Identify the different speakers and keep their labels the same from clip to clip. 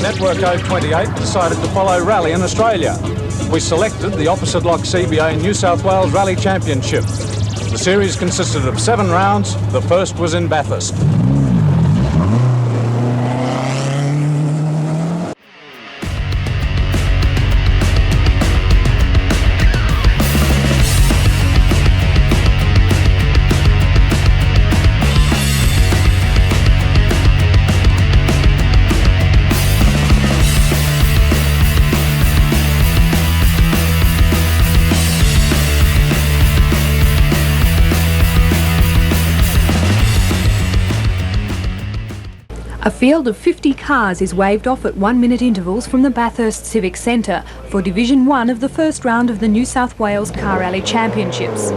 Speaker 1: Network 028 decided to follow rally in Australia. We selected the opposite lock CBA New South Wales Rally Championship. The series consisted of 7 rounds. The first was in Bathurst.
Speaker 2: A field of 50 cars is waved off at 1-minute intervals from the Bathurst Civic Centre for Division 1 of the first round of the New South Wales Car Rally Championships.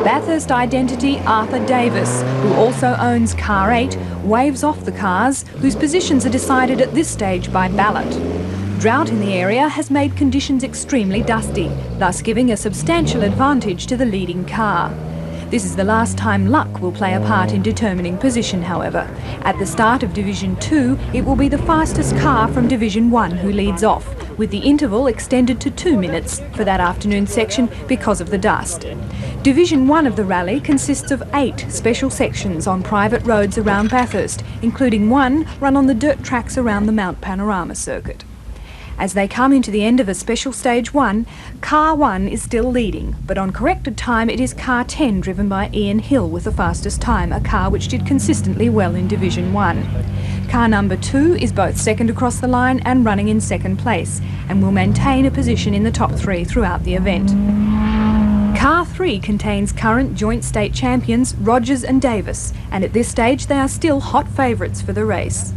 Speaker 2: Bathurst identity Arthur Davis, who also owns Car 8, waves off the cars, whose positions are decided at this stage by ballot. Drought in the area has made conditions extremely dusty, thus giving a substantial advantage to the leading car. This is the last time luck will play a part in determining position, however. At the start of Division 2, it will be the fastest car from Division 1 who leads off, with the interval extended to 2 minutes for that afternoon section because of the dust. Division 1 of the rally consists of 8 special sections on private roads around Bathurst, including one run on the dirt tracks around the Mount Panorama circuit. As they come into the end of a special stage 1, car 1 is still leading, but on corrected time it is car 10 driven by Ian Hill with the fastest time, a car which did consistently well in Division 1. Car number 2 is both second across the line and running in second place, and will maintain a position in the top 3 throughout the event. Car 3 contains current joint state champions Rogers and Davis, and at this stage they are still hot favourites for the race.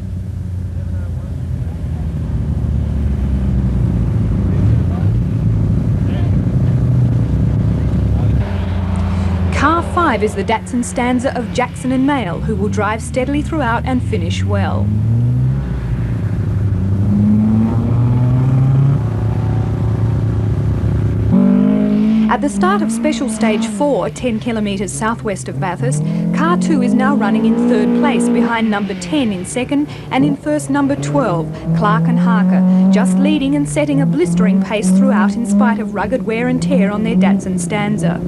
Speaker 2: Car 5 is the Datsun Stanza of Jackson and Mayle, who will drive steadily throughout and finish well. At the start of Special Stage 4, 10 kilometres southwest of Bathurst, Car 2 is now running in third place behind number 10 in second and in first number 12, Clark and Harker, just leading and setting a blistering pace throughout in spite of rugged wear and tear on their Datsun Stanza.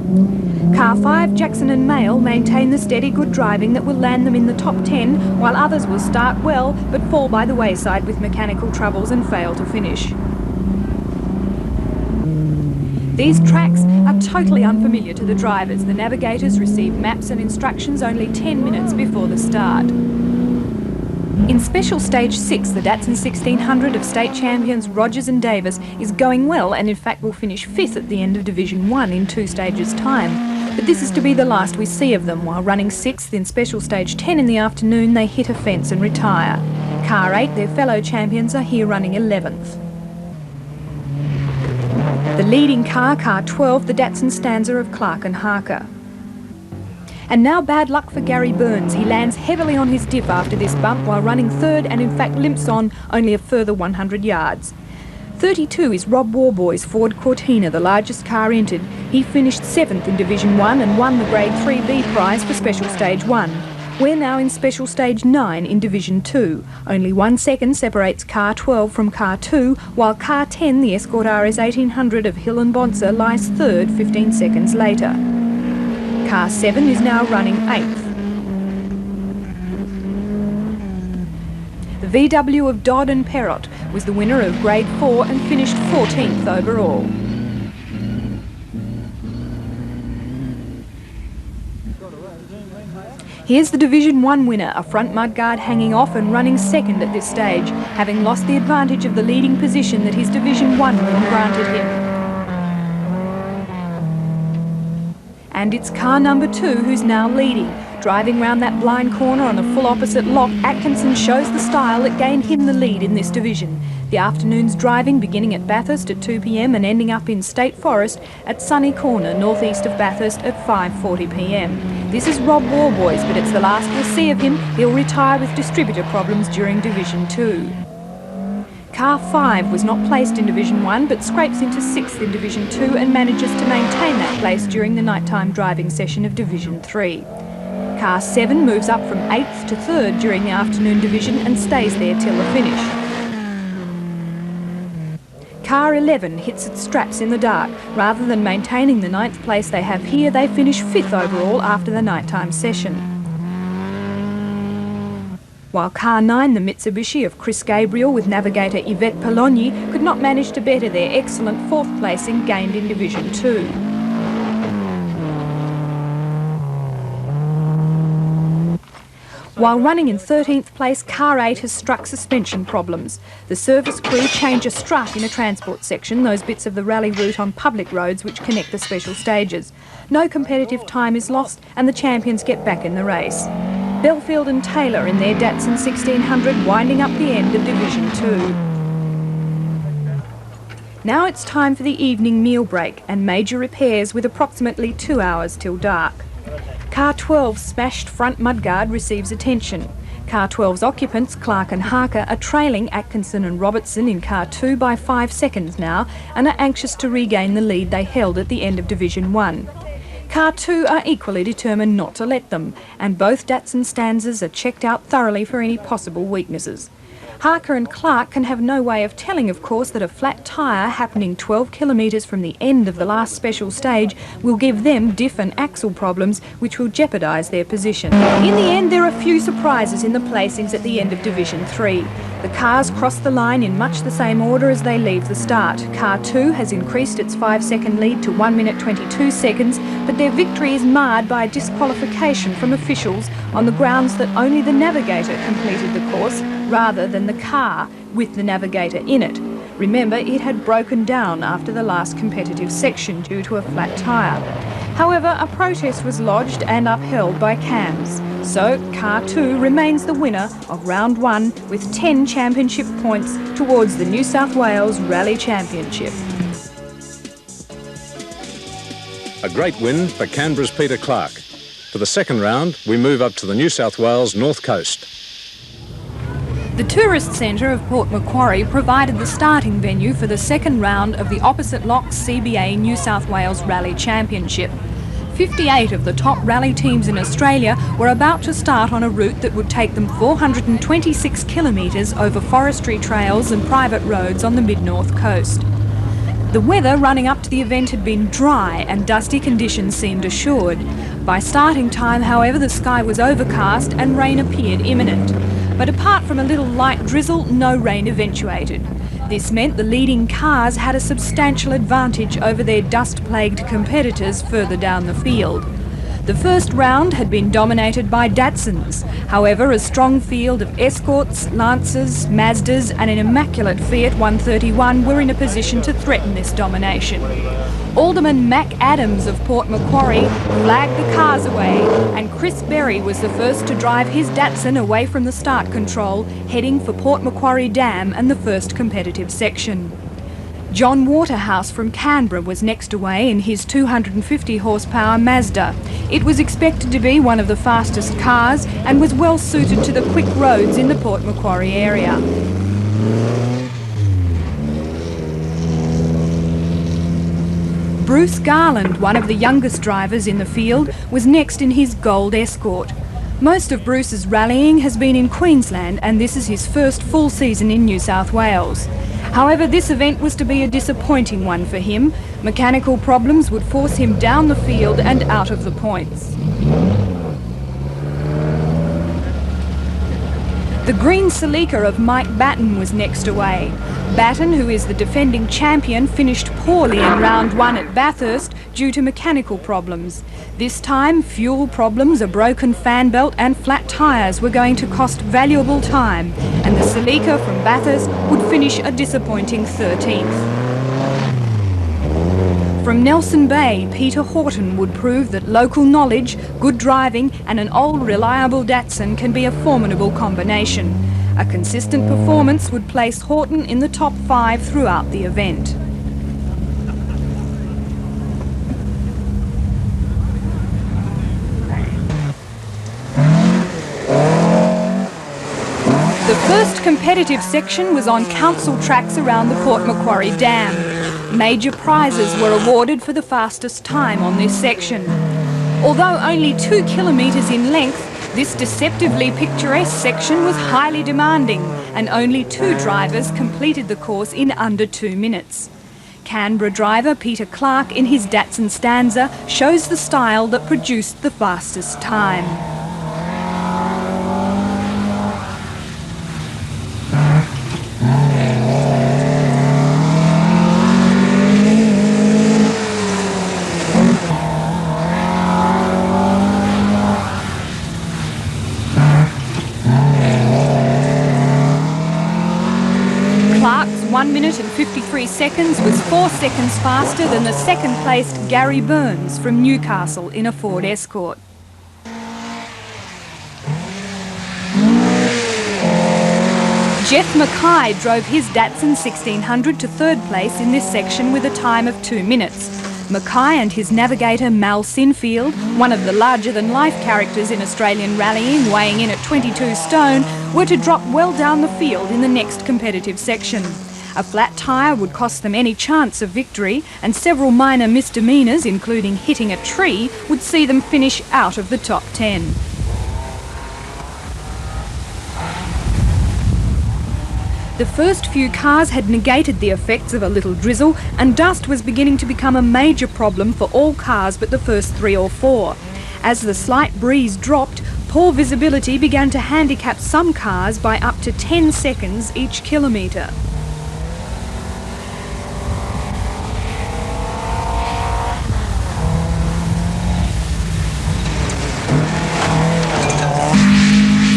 Speaker 2: Car 5, Jackson and Mayle maintain the steady good driving that will land them in the top 10, while others will start well but fall by the wayside with mechanical troubles and fail to finish. These tracks are totally unfamiliar to the drivers. The navigators receive maps and instructions only 10 minutes before the start. In Special Stage 6, the Datsun 1600 of state champions Rogers and Davis is going well and in fact will finish 5th at the end of Division 1 in 2 stages' time. But this is to be the last we see of them. While running 6th in Special Stage 10 in the afternoon, they hit a fence and retire. Car 8, their fellow champions, are here running 11th. The leading car, Car 12, the Datsun Stanza of Clark and Harker. And now bad luck for Gary Burns. He lands heavily on his diff after this bump while running third and in fact limps on only a further 100 yards. 32 is Rob Warboy's Ford Cortina, the largest car entered. He finished 7th in Division 1 and won the Grade 3B prize for Special Stage 1. We're now in Special Stage 9 in Division 2. Only 1 second separates Car 12 from Car 2, while Car 10, the Escort RS 1800 of Hill and Bonser, lies third 15 seconds later. Car 7 is now running 8th. The VW of Dodd and Perrott was the winner of Grade 4 and finished 14th overall. Here's the Division 1 winner, a front mudguard hanging off and running second at this stage, having lost the advantage of the leading position that his Division 1 win granted him. And it's car number 2 who's now leading. Driving round that blind corner on a full opposite lock, Atkinson shows the style that gained him the lead in this division. The afternoon's driving beginning at Bathurst at 2 p.m. and ending up in State Forest at Sunny Corner, northeast of Bathurst at 5:40 p.m. This is Rob Warboys, but it's the last we'll see of him. He'll retire with distributor problems during Division 2. Car 5 was not placed in Division 1 but scrapes into 6th in Division 2 and manages to maintain that place during the nighttime driving session of Division 3. Car 7 moves up from 8th to 3rd during the afternoon division and stays there till the finish. car 11 hits its straps in the dark. Rather than maintaining the 9th place they have here, they finish 5th overall after the nighttime session. While car 9, the Mitsubishi of Chris Gabriel with navigator Yvette Pologni, could not manage to better their excellent 4th placing gained in Division 2. While running in 13th place, car 8 has struck suspension problems. The service crew change a strut in a transport section, those bits of the rally route on public roads which connect the special stages. No competitive time is lost and the champions get back in the race. Belfield and Taylor in their Datsun 1600 winding up the end of Division 2. Now it's time for the evening meal break and major repairs with approximately 2 hours till dark. Car 12's smashed front mudguard receives attention. Car 12's occupants, Clark and Harker, are trailing Atkinson and Robertson in Car 2 by 5 seconds now and are anxious to regain the lead they held at the end of Division 1. Car 2 are equally determined not to let them, and both Datsun stanzas are checked out thoroughly for any possible weaknesses. Harker and Clark can have no way of telling, of course, that a flat tyre happening 12 kilometres from the end of the last special stage will give them diff and axle problems which will jeopardise their position. In the end, there are few surprises in the placings at the end of Division 3. The cars cross the line in much the same order as they leave the start. Car 2 has increased its 5-second lead to 1 minute 22 seconds, but their victory is marred by a disqualification from officials on the grounds that only the navigator completed the course rather than the car with the navigator in it. Remember, it had broken down after the last competitive section due to a flat tyre. However, a protest was lodged and upheld by CAMS. So, Car 2 remains the winner of Round 1 with 10 championship points towards the New South Wales Rally Championship.
Speaker 1: A great win for Canberra's Peter Clark. For the second round, we move up to the New South Wales North Coast.
Speaker 2: The Tourist Centre of Port Macquarie provided the starting venue for the second round of the Opposite Locks CBA New South Wales Rally Championship. 58 of the top rally teams in Australia were about to start on a route that would take them 426 kilometres over forestry trails and private roads on the mid-north coast. The weather running up to the event had been dry and dusty conditions seemed assured. By starting time, however, the sky was overcast and rain appeared imminent. But apart from a little light drizzle, no rain eventuated. This meant the leading cars had a substantial advantage over their dust-plagued competitors further down the field. The first round had been dominated by Datsuns. However, a strong field of Escorts, Lancers, Mazdas and an immaculate Fiat 131 were in a position to threaten this domination. Alderman Mac Adams of Port Macquarie flagged the cars away, and Chris Berry was the first to drive his Datsun away from the start control, heading for Port Macquarie Dam and the first competitive section. John Waterhouse from Canberra was next away in his 250 horsepower Mazda. It was expected to be one of the fastest cars and was well suited to the quick roads in the Port Macquarie area. Bruce Garland, one of the youngest drivers in the field, was next in his gold Escort. Most of Bruce's rallying has been in Queensland and this is his first full season in New South Wales. However, this event was to be a disappointing one for him. Mechanical problems would force him down the field and out of the points. The green Celica of Mike Batten was next away. Batten, who is the defending champion, finished poorly in round 1 at Bathurst due to mechanical problems. This time, fuel problems, a broken fan belt and flat tyres were going to cost valuable time, and the Celica from Bathurst would finish a disappointing 13th. From Nelson Bay, Peter Horton would prove that local knowledge, good driving and an old reliable Datsun can be a formidable combination. A consistent performance would place Horton in the top 5 throughout the event. The first competitive section was on council tracks around the Port Macquarie Dam. Major prizes were awarded for the fastest time on this section. Although only 2 kilometres in length, This deceptively picturesque section was highly demanding, and only 2 drivers completed the course in under 2 minutes. Canberra driver Peter Clark in his Datsun Stanza shows the style that produced the fastest time. Clark's 1 minute and 53 seconds was 4 seconds faster than the second-placed Gary Burns from Newcastle in a Ford Escort. Jeff Mackay drove his Datsun 1600 to 3rd place in this section with a time of 2 minutes. Mackay and his navigator Mal Sinfield, one of the larger-than-life characters in Australian rallying, weighing in at 22 stone, were to drop well down the field in the next competitive section. A flat tyre would cost them any chance of victory, and several minor misdemeanours, including hitting a tree, would see them finish out of the top 10. The first few cars had negated the effects of a little drizzle, and dust was beginning to become a major problem for all cars but the first 3 or 4. As the slight breeze dropped, poor visibility began to handicap some cars by up to 10 seconds each kilometre.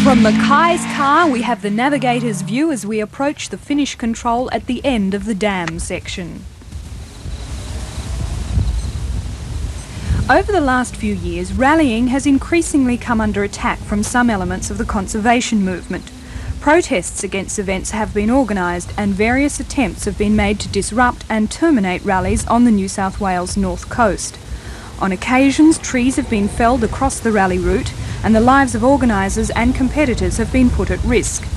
Speaker 2: From Mackay's car, we have the navigator's view as we approach the finish control at the end of the dam section. Over the last few years, rallying has increasingly come under attack from some elements of the conservation movement. Protests against events have been organised, and various attempts have been made to disrupt and terminate rallies on the New South Wales north coast. On occasions, trees have been felled across the rally route, and the lives of organisers and competitors have been put at risk.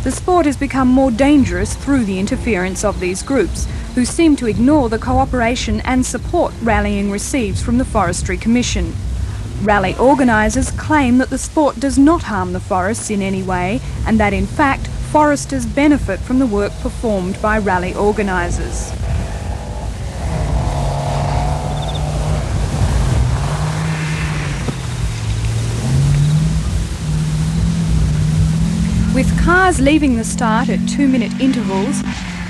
Speaker 2: The sport has become more dangerous through the interference of these groups, who seem to ignore the cooperation and support rallying receives from the Forestry Commission. Rally organisers claim that the sport does not harm the forests in any way, and that in fact foresters benefit from the work performed by rally organisers. With cars leaving the start at 2-minute intervals,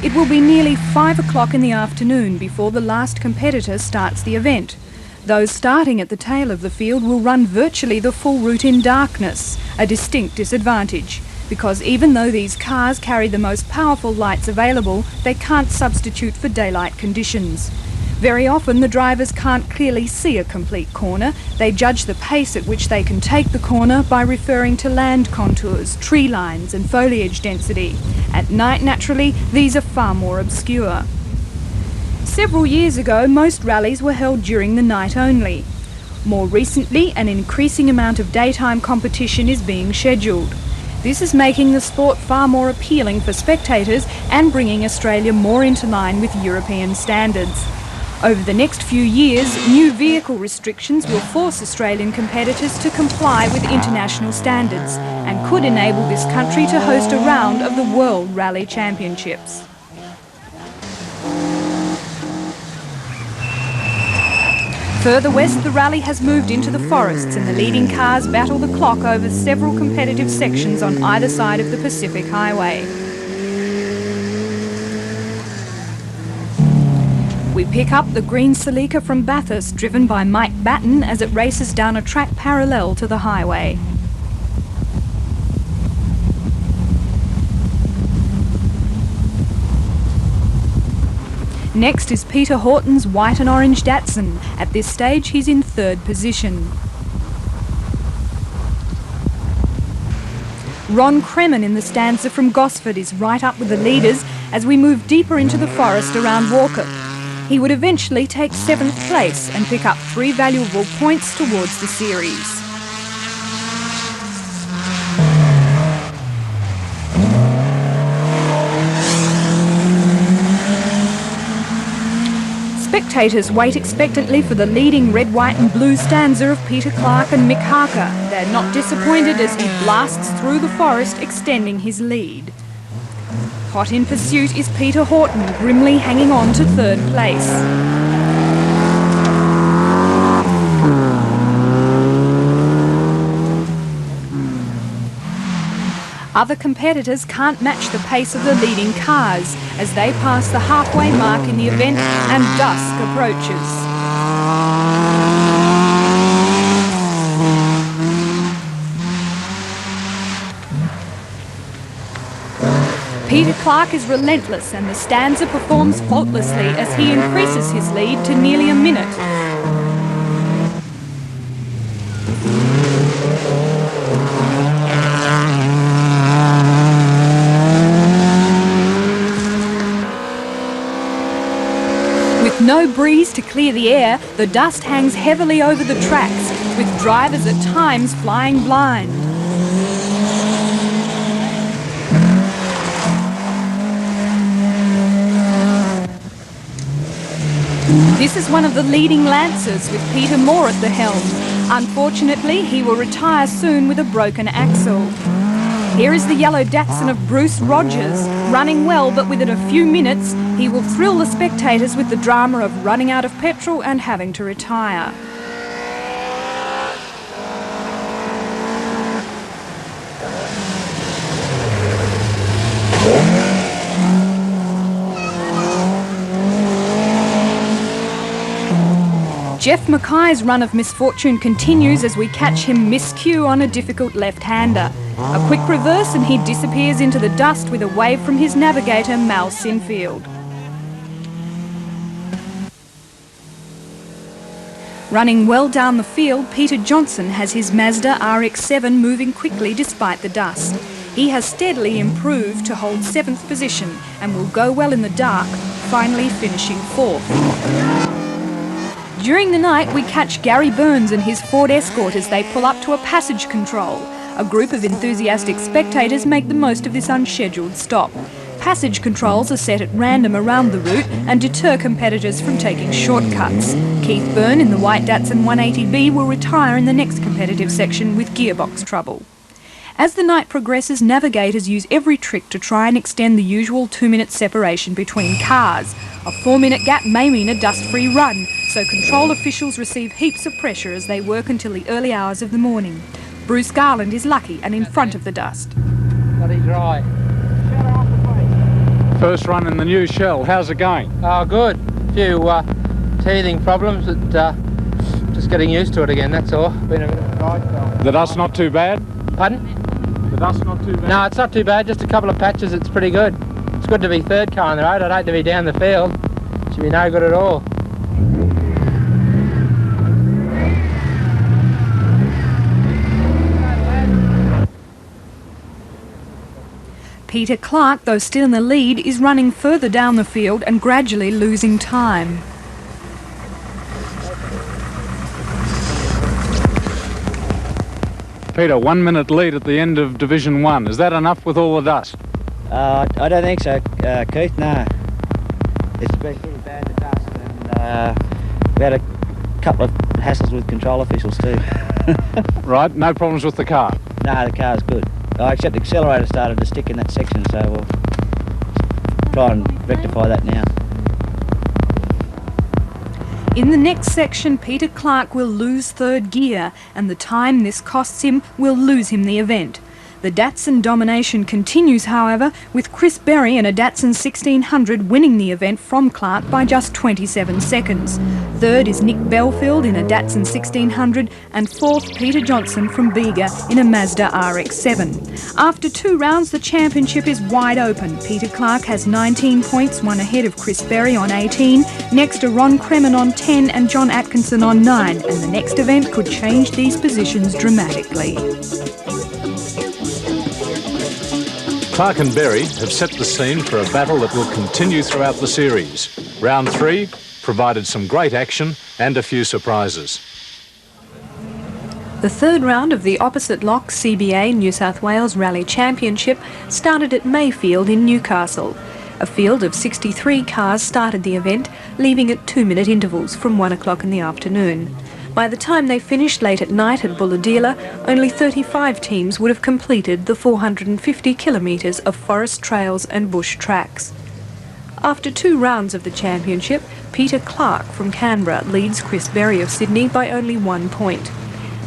Speaker 2: it will be nearly 5 o'clock in the afternoon before the last competitor starts the event. Those starting at the tail of the field will run virtually the full route in darkness, a distinct disadvantage, because even though these cars carry the most powerful lights available, they can't substitute for daylight conditions. Very often the drivers can't clearly see a complete corner. They judge the pace at which they can take the corner by referring to land contours, tree lines and foliage density. At night, naturally, these are far more obscure. Several years ago, most rallies were held during the night only. More recently, an increasing amount of daytime competition is being scheduled. This is making the sport far more appealing for spectators and bringing Australia more into line with European standards. Over the next few years, new vehicle restrictions will force Australian competitors to comply with international standards and could enable this country to host a round of the World Rally Championships. Further west, the rally has moved into the forests, and the leading cars battle the clock over several competitive sections on either side of the Pacific Highway. We pick up the green Celica from Bathurst, driven by Mike Batten as it races down a track parallel to the highway. Next is Peter Horton's white and orange Datsun. At this stage, he's in 3rd position. Ron Kremen in the Stanza from Gosford is right up with the leaders as we move deeper into the forest around Walkup. He would eventually take 7th place and pick up 3 valuable points towards the series. Spectators wait expectantly for the leading red, white and blue stanza of Peter Clark and Mick Harker. They're not disappointed as he blasts through the forest, extending his lead. Hot in pursuit is Peter Horton, grimly hanging on to third place. Other competitors can't match the pace of the leading cars as they pass the halfway mark in the event and dusk approaches. Peter Clark is relentless and the stanza performs faultlessly as he increases his lead to nearly a minute. With no breeze to clear the air, the dust hangs heavily over the tracks, with drivers at times flying blind. This is one of the leading Lancers with Peter Moore at the helm. Unfortunately, he will retire soon with a broken axle. Here is the yellow Datsun of Bruce Rogers, running well, but within a few minutes he will thrill the spectators with the drama of running out of petrol and having to retire. Jeff Mackay's run of misfortune continues as we catch him miscue on a difficult left-hander. A quick reverse and he disappears into the dust with a wave from his navigator, Mal Sinfield. Running well down the field, Peter Johnson has his Mazda RX-7 moving quickly despite the dust. He has steadily improved to hold 7th position and will go well in the dark, finally finishing 4th. During the night, we catch Gary Burns and his Ford Escort as they pull up to a passage control. A group of enthusiastic spectators make the most of this unscheduled stop. Passage controls are set at random around the route and deter competitors from taking shortcuts. Keith Byrne in the white Datsun 180B will retire in the next competitive section with gearbox trouble. As the night progresses, navigators use every trick to try and extend the usual 2-minute separation between cars. A 4-minute gap may mean a dust-free run, so control officials receive heaps of pressure as they work until the early hours of the morning. Bruce Garland is lucky and in front of the dust.
Speaker 3: Bloody dry.
Speaker 1: First run in the new shell, how's it going?
Speaker 3: Oh, good. A few teething problems, but just getting used to it again, that's all. Been a bit of a dry spell.
Speaker 1: The dust not too bad?
Speaker 3: Pardon?
Speaker 1: The dust not too bad?
Speaker 3: No, it's not too bad, just a couple of patches, it's pretty good. It's good to be third car on the road, I'd hate to be down the field. Should be no good at all.
Speaker 2: Peter Clark, though still in the lead, is running further down the field and gradually losing time.
Speaker 1: Peter, 1 minute lead at the end of Division 1. Is that enough with all the dust?
Speaker 4: I don't think so, Keith, no. It's been pretty bad, the dust, and we had a couple of hassles with control officials too.
Speaker 1: Right, no problems with the car?
Speaker 4: No, the car's good. Except the accelerator started to stick in that section, so we'll try and rectify that now.
Speaker 2: In the next section, Peter Clark will lose third gear, and the time this costs him will lose him the event. The Datsun domination continues, however, with Chris Berry in a Datsun 1600 winning the event from Clark by just 27 seconds. Third is Nick Belfield in a Datsun 1600, and fourth Peter Johnson from Bega in a Mazda RX-7. After 2 rounds, the championship is wide open. Peter Clark has 19 points, one ahead of Chris Berry on 18. Next are Ron Kremen on 10 and John Atkinson on 9, and the next event could change these positions dramatically.
Speaker 1: Clark and Berry have set the scene for a battle that will continue throughout the series. Round 3 provided some great action and a few surprises.
Speaker 2: The third round of the opposite lock CBA New South Wales Rally Championship started at Mayfield in Newcastle. A field of 63 cars started the event, leaving at 2-minute intervals from 1 o'clock in the afternoon. By the time they finished late at night at Bulahdelah, only 35 teams would have completed the 450 kilometres of forest trails and bush tracks. After 2 rounds of the championship, Peter Clark from Canberra leads Chris Berry of Sydney by only 1 point.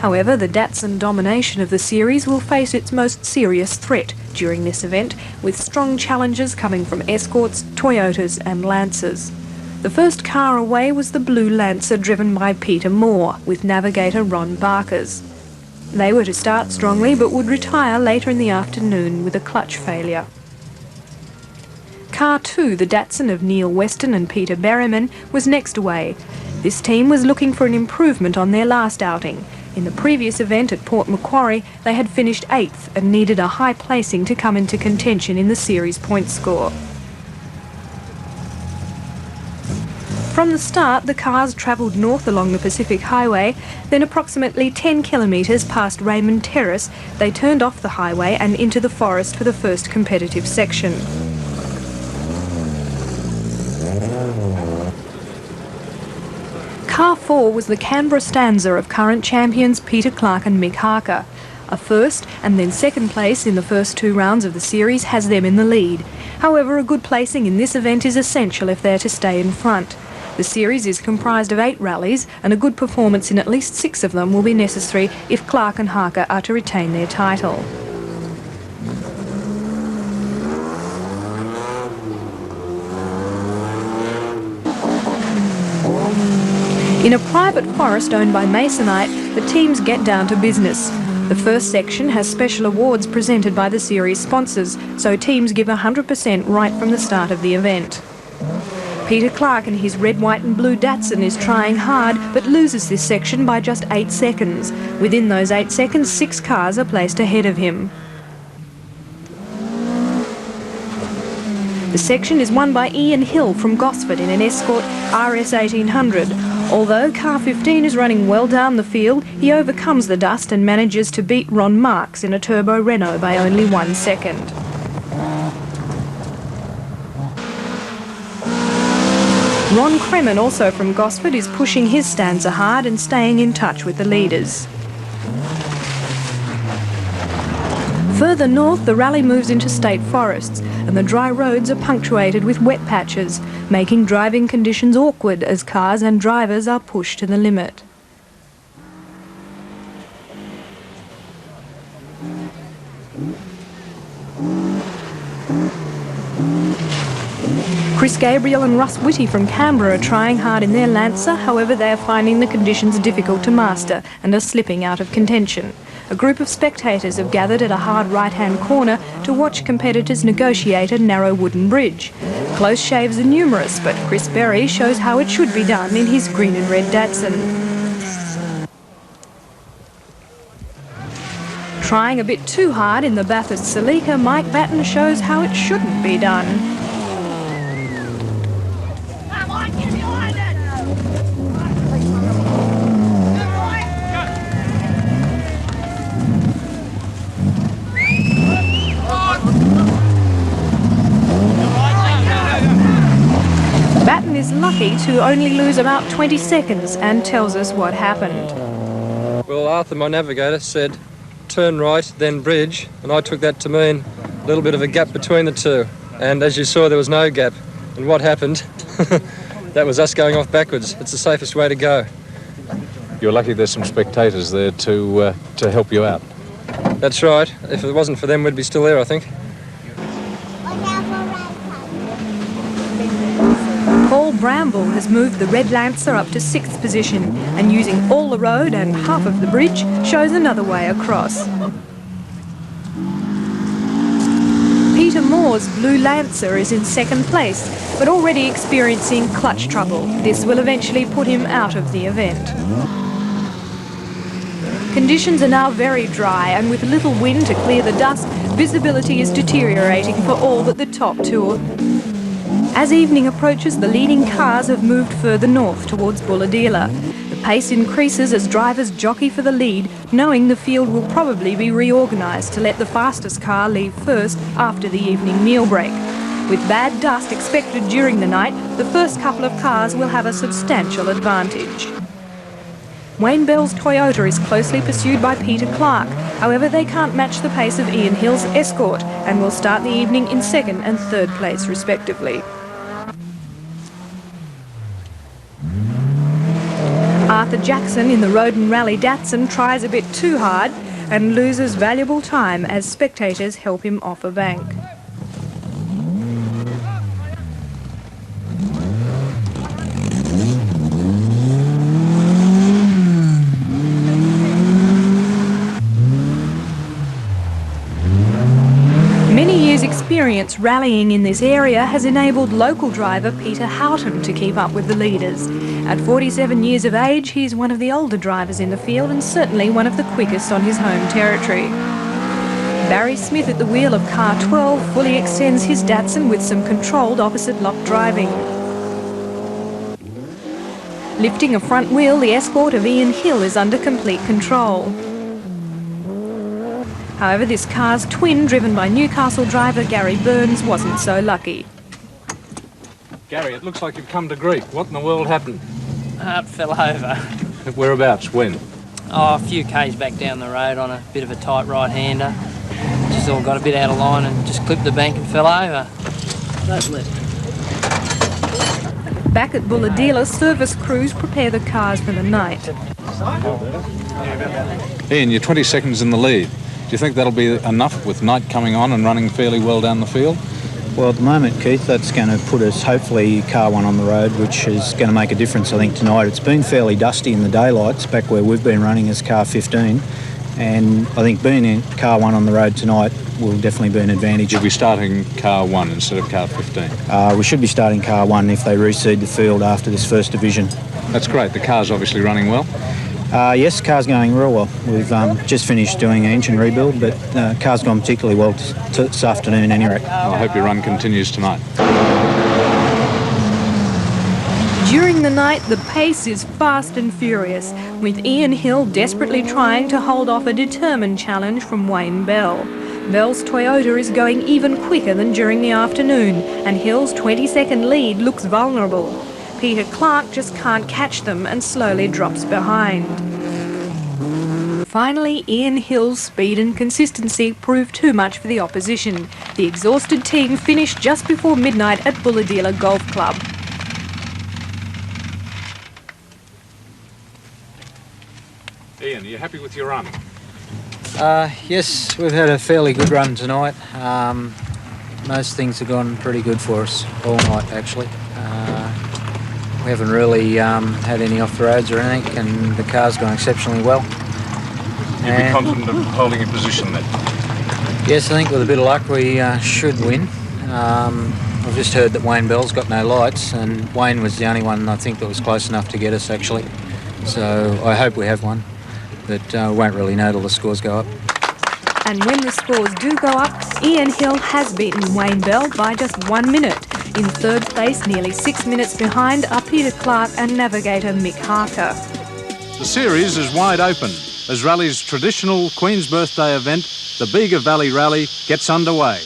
Speaker 2: However, the Datsun domination of the series will face its most serious threat during this event, with strong challenges coming from Escorts, Toyotas and Lancers. The first car away was the blue Lancer driven by Peter Moore, with navigator Ron Barkers. They were to start strongly but would retire later in the afternoon with a clutch failure. Car 2, the Datsun of Neil Weston and Peter Berryman, was next away. This team was looking for an improvement on their last outing. In the previous event at Port Macquarie, they had finished 8th and needed a high placing to come into contention in the series point score. From the start, the cars travelled north along the Pacific Highway, then approximately 10 kilometres past Raymond Terrace, they turned off the highway and into the forest for the first competitive section. Car 4 was the Canberra stanza of current champions Peter Clark and Mick Harker. A first and then second place in the first 2 rounds of the series has them in the lead. However, a good placing in this event is essential if they're to stay in front. The series is comprised of 8 rallies, and a good performance in at least 6 of them will be necessary if Clark and Harker are to retain their title. In a private forest owned by Masonite, the teams get down to business. The first section has special awards presented by the series sponsors, so teams give 100% right from the start of the event. Peter Clark and his red, white and blue Datsun is trying hard, but loses this section by just 8 seconds. Within those 8 seconds, 6 cars are placed ahead of him. The section is won by Ian Hill from Gosford in an Escort RS 1800. Although car 15 is running well down the field, he overcomes the dust and manages to beat Ron Marks in a turbo Renault by only 1 second. Ron Kremen, also from Gosford, is pushing his stanza hard and staying in touch with the leaders. Further north, the rally moves into state forests, and the dry roads are punctuated with wet patches, making driving conditions awkward as cars and drivers are pushed to the limit. Chris Gabriel and Russ Whitty from Canberra are trying hard in their Lancer, however they are finding the conditions difficult to master and are slipping out of contention. A group of spectators have gathered at a hard right-hand corner to watch competitors negotiate a narrow wooden bridge. Close shaves are numerous, but Chris Berry shows how it should be done in his green and red Datsun. Trying a bit too hard in the Bathurst Celica, Mike Batten shows how it shouldn't be done. Batten is lucky to only lose about 20 seconds and tells us what happened.
Speaker 5: Well, Arthur, my navigator, said turn right, then bridge, and I took that to mean a little bit of a gap between the two. And as you saw, there was no gap. And what happened? That was us going off backwards. It's the safest way to go.
Speaker 1: You're lucky there's some spectators there to help you out.
Speaker 5: That's right. If it wasn't for them, we'd be still there, I think.
Speaker 2: Paul Bramble has moved the Red Lancer up to 6th position and, using all the road and half of the bridge, shows another way across. Peter Moore's Blue Lancer is in 2nd place, but already experiencing clutch trouble. This will eventually put him out of the event. Conditions are now very dry, and with little wind to clear the dust, visibility is deteriorating for all but the top 2. As evening approaches, the leading cars have moved further north towards Bulahdelah. The pace increases as drivers jockey for the lead, knowing the field will probably be reorganised to let the fastest car leave first after the evening meal break. With bad dust expected during the night, the first couple of cars will have a substantial advantage. Wayne Bell's Toyota is closely pursued by Peter Clark. However, they can't match the pace of Ian Hill's Escort and will start the evening in second and third place respectively. Arthur Jackson in the Road and Rally Datsun tries a bit too hard and loses valuable time as spectators help him off a bank. Many years' experience rallying in this area has enabled local driver Peter Houghton to keep up with the leaders. At 47 years of age, he's one of the older drivers in the field and certainly one of the quickest on his home territory. Barry Smith at the wheel of car 12 fully extends his Datsun with some controlled opposite lock driving. Lifting a front wheel, the Escort of Ian Hill is under complete control. However, this car's twin, driven by Newcastle driver Gary Burns, wasn't so lucky.
Speaker 1: Gary, it looks like you've come to grief. What in the world happened?
Speaker 6: It fell over.
Speaker 1: Whereabouts? When?
Speaker 6: Oh, a few k's back down the road on a bit of a tight right-hander. Just all got a bit out of line and just clipped the bank and fell over. That's left.
Speaker 2: Back at Bulahdelah, service crews prepare the cars for the night.
Speaker 1: Ian, you're 20 seconds in the lead. Do you think that'll be enough with night coming on and running fairly well down the field?
Speaker 7: Well, at the moment, Keith, that's going to put us, hopefully, car 1 on the road, which is going to make a difference, I think, tonight. It's been fairly dusty in the daylights, back where we've been running as car 15, and I think being in car 1 on the road tonight will definitely be an advantage.
Speaker 1: You'll be starting car 1 instead of car 15?
Speaker 7: We should be starting car 1 if they reseed the field after this first division.
Speaker 1: That's great. The car's obviously running well?
Speaker 7: Yes, car's going real well. We've just finished doing an engine rebuild, but car's gone particularly well this afternoon anyway.
Speaker 1: Well, I hope your run continues tonight.
Speaker 2: During the night, the pace is fast and furious, with Ian Hill desperately trying to hold off a determined challenge from Wayne Bell. Bell's Toyota is going even quicker than during the afternoon, and Hill's 20-second lead looks vulnerable. Peter Clark just can't catch them and slowly drops behind. Finally, Ian Hill's speed and consistency proved too much for the opposition. The exhausted team finished just before midnight at Bulahdelah Golf Club.
Speaker 1: Ian, are you happy with your run?
Speaker 8: Yes, we've had a fairly good run tonight. Most things have gone pretty good for us all night, actually. We haven't really had any off the roads or anything, and the car's gone exceptionally well.
Speaker 1: You'll be confident of holding your position then?
Speaker 8: Yes, I think with a bit of luck we should win. I've just heard that Wayne Bell's got no lights, and Wayne was the only one I think that was close enough to get us, actually. So I hope we have one, but we won't really know till the scores go up.
Speaker 2: And when the scores do go up, Ian Hill has beaten Wayne Bell by just 1 minute. In third place, nearly 6 minutes behind, are Peter Clark and navigator Mick Harker.
Speaker 1: The series is wide open as Rally's traditional Queen's Birthday event, the Bega Valley Rally, gets underway.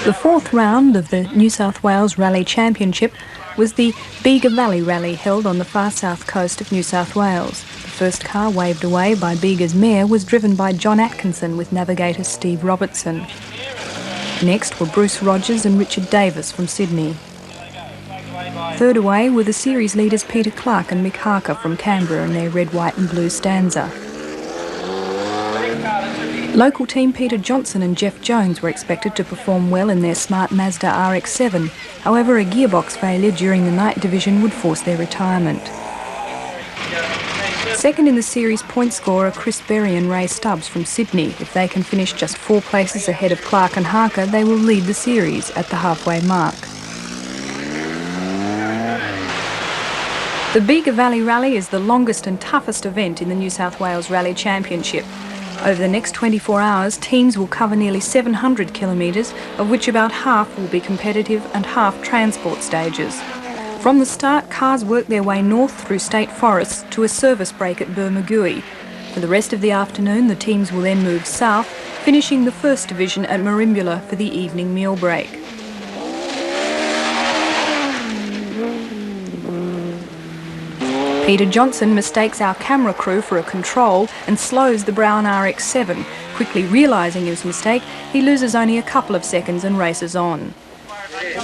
Speaker 2: The fourth round of the New South Wales Rally Championship was the Bega Valley Rally held on the far south coast of New South Wales. The first car waved away by Bega's mare was driven by John Atkinson with navigator Steve Robertson. Next were Bruce Rogers and Richard Davis from Sydney. Third away were the series leaders Peter Clark and Mick Harker from Canberra in their red, white and blue Stanza. Local team Peter Johnson and Jeff Jones were expected to perform well in their smart Mazda RX-7. However, a gearbox failure during the night division would force their retirement. Second in the series point scorer Chris Berry and Ray Stubbs from Sydney. If they can finish just 4 places ahead of Clark and Harker, they will lead the series at the halfway mark. The Bega Valley Rally is the longest and toughest event in the New South Wales Rally Championship. Over the next 24 hours, teams will cover nearly 700 kilometres, of which about half will be competitive and half transport stages. From the start, cars work their way north through state forests to a service break at Bermagui. For the rest of the afternoon, the teams will then move south, finishing the first division at Merimbula for the evening meal break. Peter Johnson mistakes our camera crew for a control and slows the brown RX-7. Quickly realising his mistake, he loses only a couple of seconds and races on.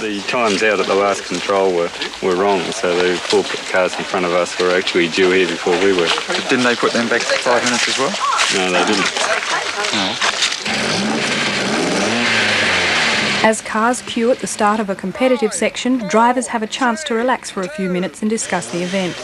Speaker 9: The times out at the last control were wrong, so the 4 cars in front of us were actually due here before we were.
Speaker 10: But didn't they put them back 5 minutes as well?
Speaker 9: No, they didn't.
Speaker 10: No.
Speaker 2: As cars queue at the start of a competitive section, drivers have a chance to relax for a few minutes and discuss the event.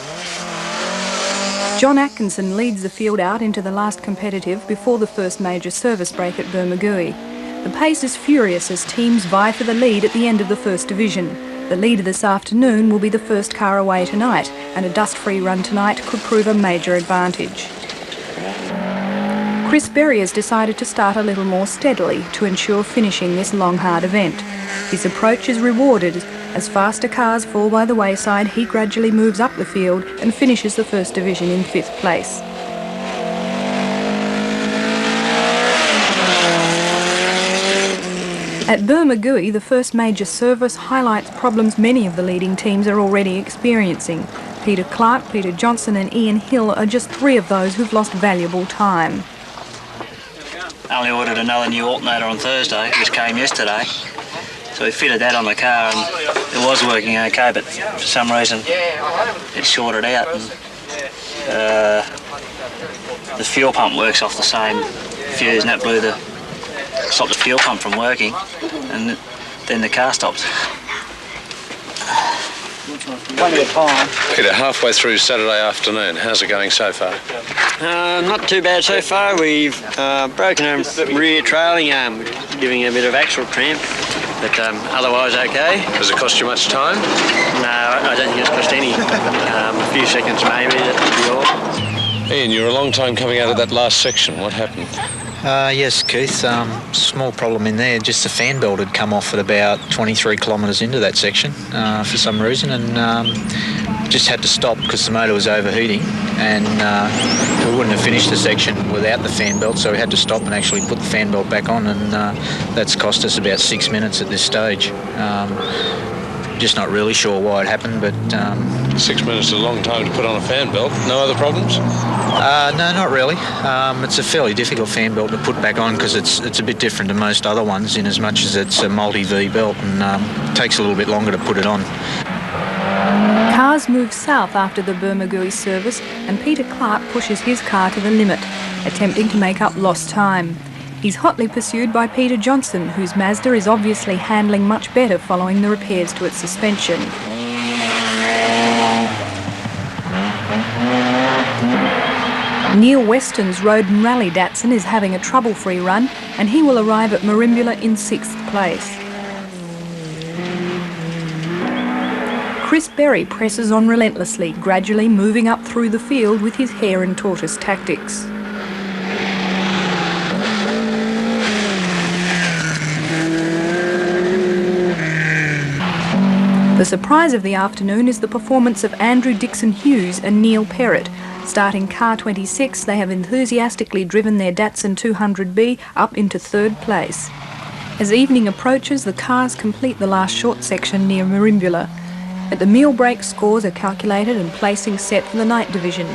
Speaker 2: John Atkinson leads the field out into the last competitive before the first major service break at Bermagui. The pace is furious as teams vie for the lead at the end of the first division. The leader this afternoon will be the first car away tonight, and a dust-free run tonight could prove a major advantage. Chris Berry has decided to start a little more steadily to ensure finishing this long, hard event. His approach is rewarded. As faster cars fall by the wayside, he gradually moves up the field and finishes the first division in 5th place. At Bermagui, the first major service highlights problems many of the leading teams are already experiencing. Peter Clark, Peter Johnson and Ian Hill are just 3 of those who've lost valuable time.
Speaker 11: I only ordered another new alternator on Thursday, which came yesterday. So we fitted that on the car and it was working okay, but for some reason it shorted out. And, the fuel pump works off the same fuse, and that stopped the fuel pump from working, and then the car stopped.
Speaker 4: Plenty of time.
Speaker 12: Peter, halfway through Saturday afternoon, how's it going so far?
Speaker 11: Not too bad so far. We've broken our rear trailing arm, giving a bit of axle cramp, but otherwise okay.
Speaker 12: Does it cost you much time?
Speaker 11: No, I don't think it's cost any. A few seconds maybe, that would be all.
Speaker 12: Ian, you were a long time coming out of that last section. What happened?
Speaker 8: Yes, Keith. Small problem in there. Just the fan belt had come off at about 23 kilometres into that section for some reason, and just had to stop because the motor was overheating, and we wouldn't have finished the section without the fan belt, so we had to stop and actually put the fan belt back on, and that's cost us about 6 minutes at this stage. Just not really sure why it happened, but
Speaker 12: 6 minutes is a long time to put on a fan belt. No other problems?
Speaker 8: No, not really. It's a fairly difficult fan belt to put back on because it's a bit different to most other ones, in as much as it's a multi-V belt, and takes a little bit longer to put it on.
Speaker 2: Cars move south after the Bermagui service, and Peter Clark pushes his car to the limit, attempting to make up lost time. He's hotly pursued by Peter Johnson, whose Mazda is obviously handling much better following the repairs to its suspension. Neil Weston's Road and Rally Datsun is having a trouble-free run, and he will arrive at Merimbula in 6th place. Chris Berry presses on relentlessly, gradually moving up through the field with his hare and tortoise tactics. The surprise of the afternoon is the performance of Andrew Dixon Hughes and Neil Perrott. Starting car 26, they have enthusiastically driven their Datsun 200B up into 3rd place. As evening approaches, the cars complete the last short section near Merimbula. At the meal break, scores are calculated and placing set for the night division.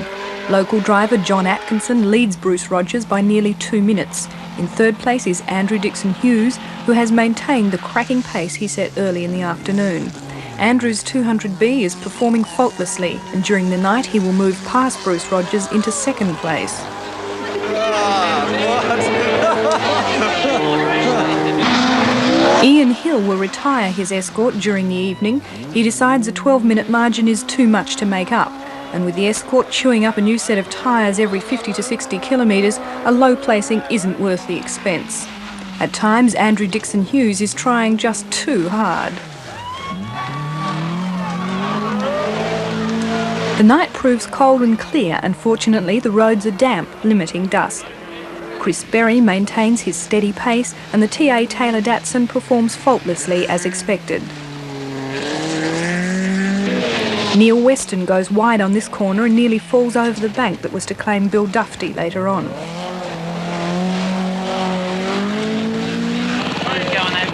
Speaker 2: Local driver John Atkinson leads Bruce Rogers by nearly 2 minutes. In 3rd place is Andrew Dixon Hughes, who has maintained the cracking pace he set early in the afternoon. Andrew's 200B is performing faultlessly, and during the night he will move past Bruce Rogers into 2nd place. Ian Hill will retire his Escort during the evening. He decides a 12-minute margin is too much to make up, and with the Escort chewing up a new set of tyres every 50 to 60 kilometres, a low placing isn't worth the expense. At times, Andrew Dixon Hughes is trying just too hard. The night proves cold and clear, and fortunately the roads are damp, limiting dust. Chris Berry maintains his steady pace, and the TA Taylor Datsun performs faultlessly as expected. Neil Weston goes wide on this corner and nearly falls over the bank that was to claim Bill Dufty later on.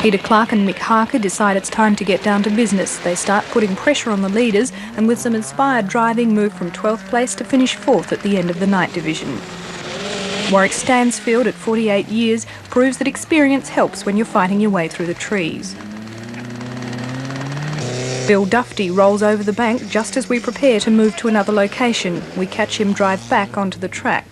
Speaker 2: Peter Clark and Mick Harker decide it's time to get down to business. They start putting pressure on the leaders and with some inspired driving move from 12th place to finish 4th at the end of the night division. Warwick Stansfield, at 48 years, proves that experience helps when you're fighting your way through the trees. Bill Dufty rolls over the bank just as we prepare to move to another location. We catch him drive back onto the track.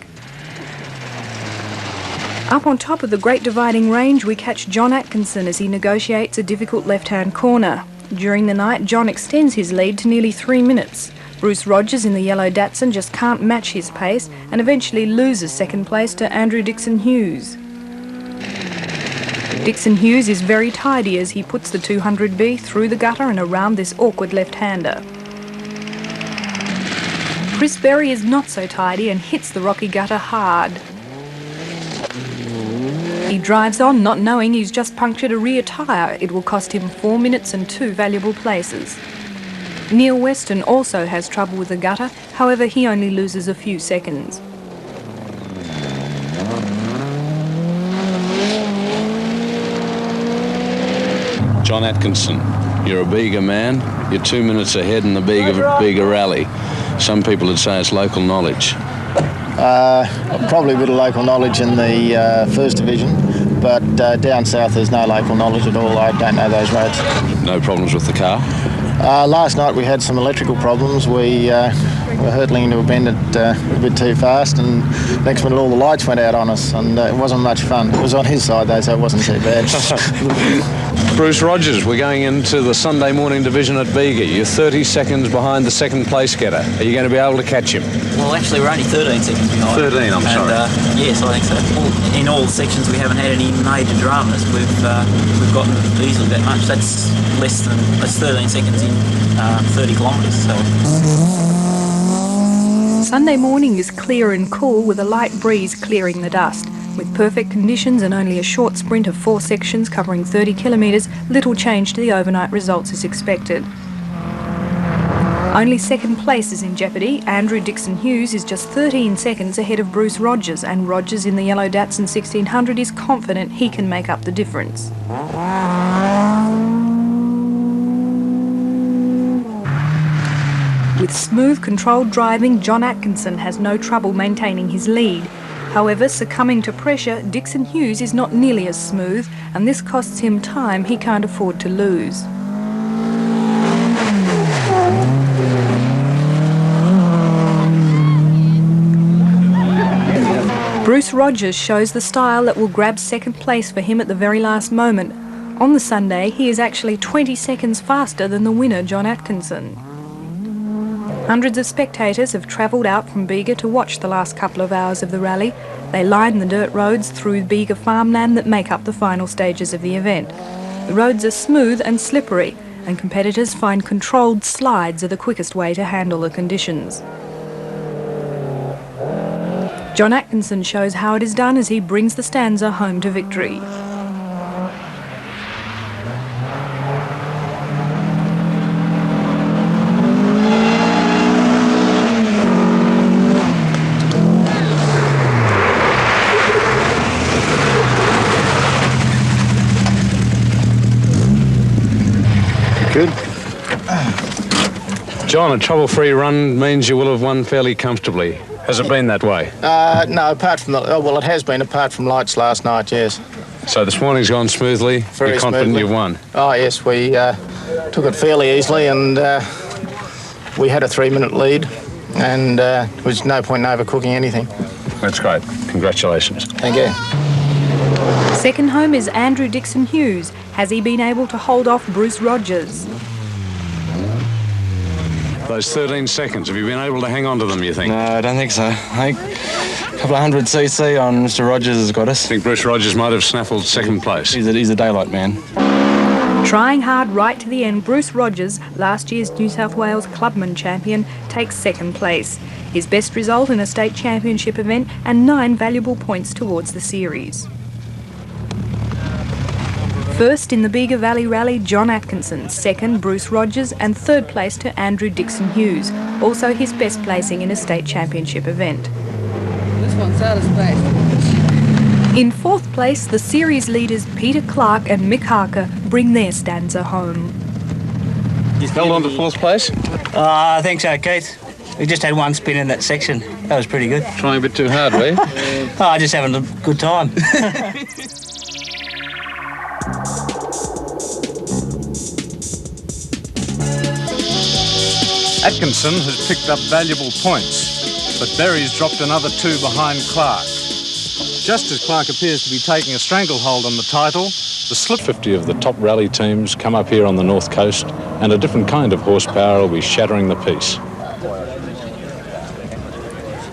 Speaker 2: Up on top of the Great Dividing Range, we catch John Atkinson as he negotiates a difficult left-hand corner. During the night, John extends his lead to nearly 3 minutes. Bruce Rogers in the yellow Datsun just can't match his pace and eventually loses second place to Andrew Dixon Hughes. Dixon Hughes is very tidy as he puts the 200B through the gutter and around this awkward left-hander. Chris Berry is not so tidy and hits the rocky gutter hard. He drives on, not knowing he's just punctured a rear tyre. It will cost him 4 minutes and 2 valuable places. Neil Weston also has trouble with the gutter, however he only loses a few seconds.
Speaker 12: John Atkinson, you're a Bega man. You're 2 minutes ahead in the Bega Rally. Some people would say it's local knowledge.
Speaker 13: Probably a bit of local knowledge in the first division, but down south there's no local knowledge at all. I don't know those roads.
Speaker 12: No problems with the car?
Speaker 13: Last night we had some electrical problems. We were hurtling into a bend a bit too fast, and next minute all the lights went out on us, and it wasn't much fun. It was on his side though, so it wasn't too bad.
Speaker 1: Bruce Rogers, we're going into the Sunday morning division at Bega. You're 30 seconds behind the second place getter. Are you going to be able to catch him?
Speaker 14: Well, actually, we're only 13 seconds behind.
Speaker 1: 13, I'm sorry.
Speaker 14: Yes, I think so. In all sections, we haven't had any major dramas. We've gotten easily that much. That's 13 seconds in 30 kilometres. So.
Speaker 2: Sunday morning is clear and cool with a light breeze clearing the dust. With perfect conditions and only a short sprint of 4 sections covering 30 kilometres, little change to the overnight results is expected. Only second place is in jeopardy. Andrew Dixon Hughes is just 13 seconds ahead of Bruce Rogers, and Rogers in the yellow Datsun 1600 is confident he can make up the difference. With smooth, controlled driving, John Atkinson has no trouble maintaining his lead. However, succumbing to pressure, Dixon Hughes is not nearly as smooth, and this costs him time he can't afford to lose. Bruce Rogers shows the style that will grab second place for him at the very last moment. On the Sunday, he is actually 20 seconds faster than the winner, John Atkinson. Hundreds of spectators have travelled out from Bega to watch the last couple of hours of the rally. They line the dirt roads through Bega farmland that make up the final stages of the event. The roads are smooth and slippery, and competitors find controlled slides are the quickest way to handle the conditions. John Atkinson shows how it is done as he brings the stanza home to victory.
Speaker 13: Good.
Speaker 1: John, a trouble-free run means you will have won fairly comfortably. Has it been that way?
Speaker 13: No, apart from it has been apart from lights last night, yes.
Speaker 1: So this morning's gone smoothly.
Speaker 13: Very
Speaker 1: You're confident
Speaker 13: smoothly.
Speaker 1: you've won?
Speaker 13: Oh yes, we took it fairly easily, and we had a 3-minute lead, and there was no point in overcooking anything.
Speaker 1: That's great. Congratulations.
Speaker 13: Thank you.
Speaker 2: Second home is Andrew Dixon Hughes. Has he been able to hold off Bruce Rogers?
Speaker 1: Those 13 seconds, have you been able to hang on to them, you think?
Speaker 15: No, I don't think so. I think a couple of 100cc on Mr. Rogers has got us.
Speaker 1: I think Bruce Rogers might have snaffled second place.
Speaker 15: He's a daylight man.
Speaker 2: Trying hard right to the end, Bruce Rogers, last year's New South Wales Clubman champion, takes second place. His best result in a state championship event and 9 valuable points towards the series. First in the Bega Valley Rally, John Atkinson. Second, Bruce Rogers. And third place to Andrew Dixon Hughes. Also his best placing in a state championship event.
Speaker 6: This one's out of space.
Speaker 2: In fourth place, the series leaders Peter Clark and Mick Harker bring their stanza home.
Speaker 15: You held on to fourth place?
Speaker 11: I think so, Keith. We just had one spin in that section. That was pretty good.
Speaker 15: Trying a bit too hard, were you?
Speaker 11: Just having a good time.
Speaker 1: Atkinson has picked up valuable points, but Berry's dropped another 2 behind Clark. Just as Clark appears to be taking a stranglehold on the title, the slip 50 of the top rally teams come up here on the north coast, and a different kind of horsepower will be shattering the piece.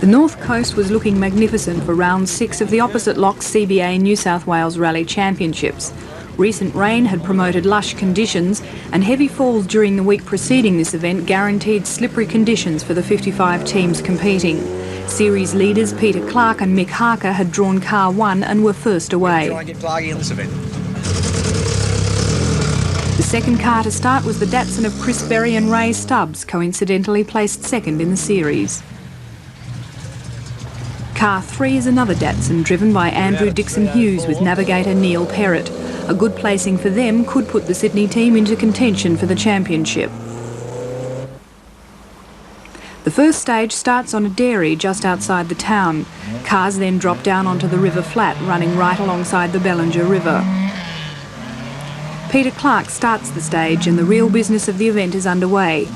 Speaker 2: The North Coast was looking magnificent for round 6 of the opposite lock CBA New South Wales Rally Championships. Recent rain had promoted lush conditions, and heavy falls during the week preceding this event guaranteed slippery conditions for the 55 teams competing. Series leaders Peter Clark and Mick Harker had drawn car 1 and were first away.
Speaker 16: Try and get Clarky in this event.
Speaker 2: The second car to start was the Datsun of Chris Berry and Ray Stubbs, coincidentally placed second in the series. Car 3 is another Datsun driven by Andrew Dixon Hughes with navigator Neil Perrott. A good placing for them could put the Sydney team into contention for the championship. The first stage starts on a dairy just outside the town. Cars then drop down onto the river flat, running right alongside the Bellinger River. Peter Clark starts the stage and the real business of the event is underway.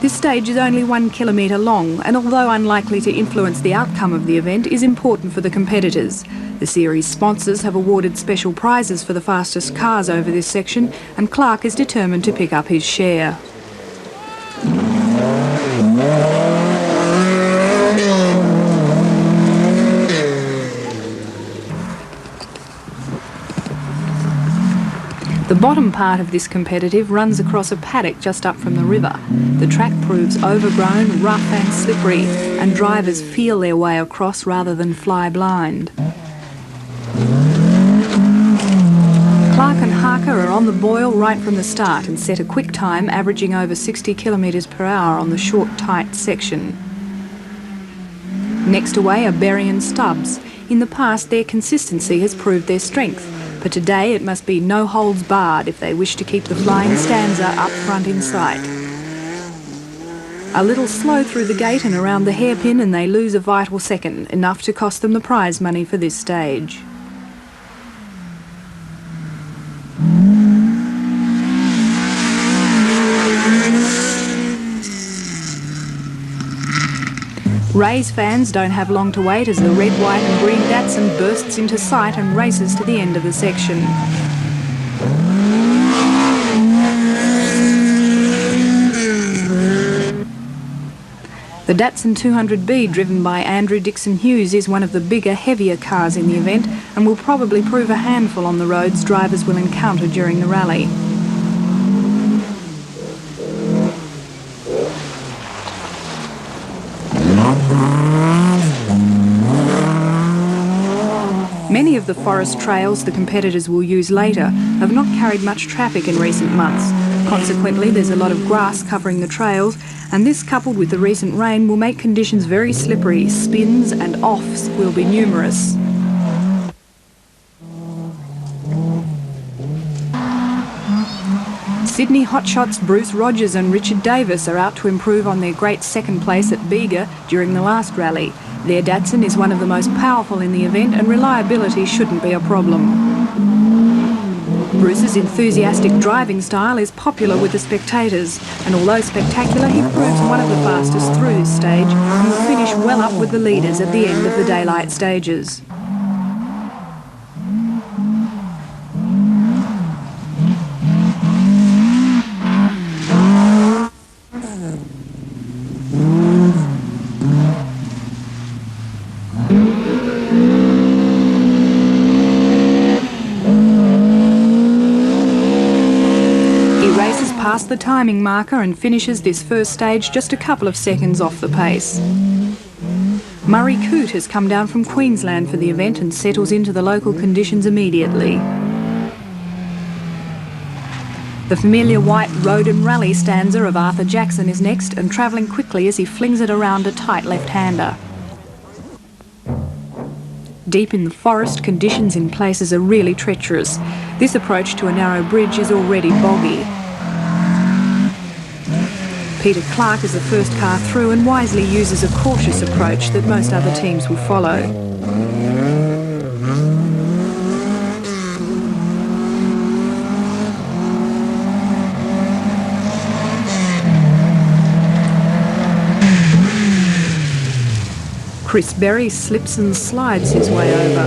Speaker 2: This stage is only 1 kilometre long and although unlikely to influence the outcome of the event, is important for the competitors. The series sponsors have awarded special prizes for the fastest cars over this section and Clark is determined to pick up his share. The bottom part of this competitive runs across a paddock just up from the river. The track proves overgrown, rough and slippery, and drivers feel their way across rather than fly blind. Clark and Harker are on the boil right from the start and set a quick time averaging over 60 kilometres per hour on the short, tight section. Next away are Berry and Stubbs. In the past, their consistency has proved their strength. But today it must be no holds barred if they wish to keep the flying stanza up front in sight. A little slow through the gate and around the hairpin and they lose a vital second, enough to cost them the prize money for this stage. Ray's fans don't have long to wait as the red, white and green Datsun bursts into sight and races to the end of the section. The Datsun 200B, driven by Andrew Dixon Hughes, is one of the bigger, heavier cars in the event and will probably prove a handful on the roads drivers will encounter during the rally. Many of the forest trails the competitors will use later have not carried much traffic in recent months. Consequently, there's a lot of grass covering the trails, and this coupled with the recent rain will make conditions very slippery. Spins and offs will be numerous. Sydney hotshots Bruce Rogers and Richard Davis are out to improve on their great second place at Bega during the last rally. Their Datsun is one of the most powerful in the event and reliability shouldn't be a problem. Bruce's enthusiastic driving style is popular with the spectators, and although spectacular, he proves one of the fastest through this stage and will finish well up with the leaders at the end of the daylight stages. Past the timing marker and finishes this first stage just a couple of seconds off the pace. Murray Coote has come down from Queensland for the event and settles into the local conditions immediately. The familiar white road and rally stanza of Arthur Jackson is next and travelling quickly as he flings it around a tight left-hander. Deep in the forest, conditions in places are really treacherous. This approach to a narrow bridge is already boggy. Peter Clark is the first car through and wisely uses a cautious approach that most other teams will follow. Chris Berry slips and slides his way over.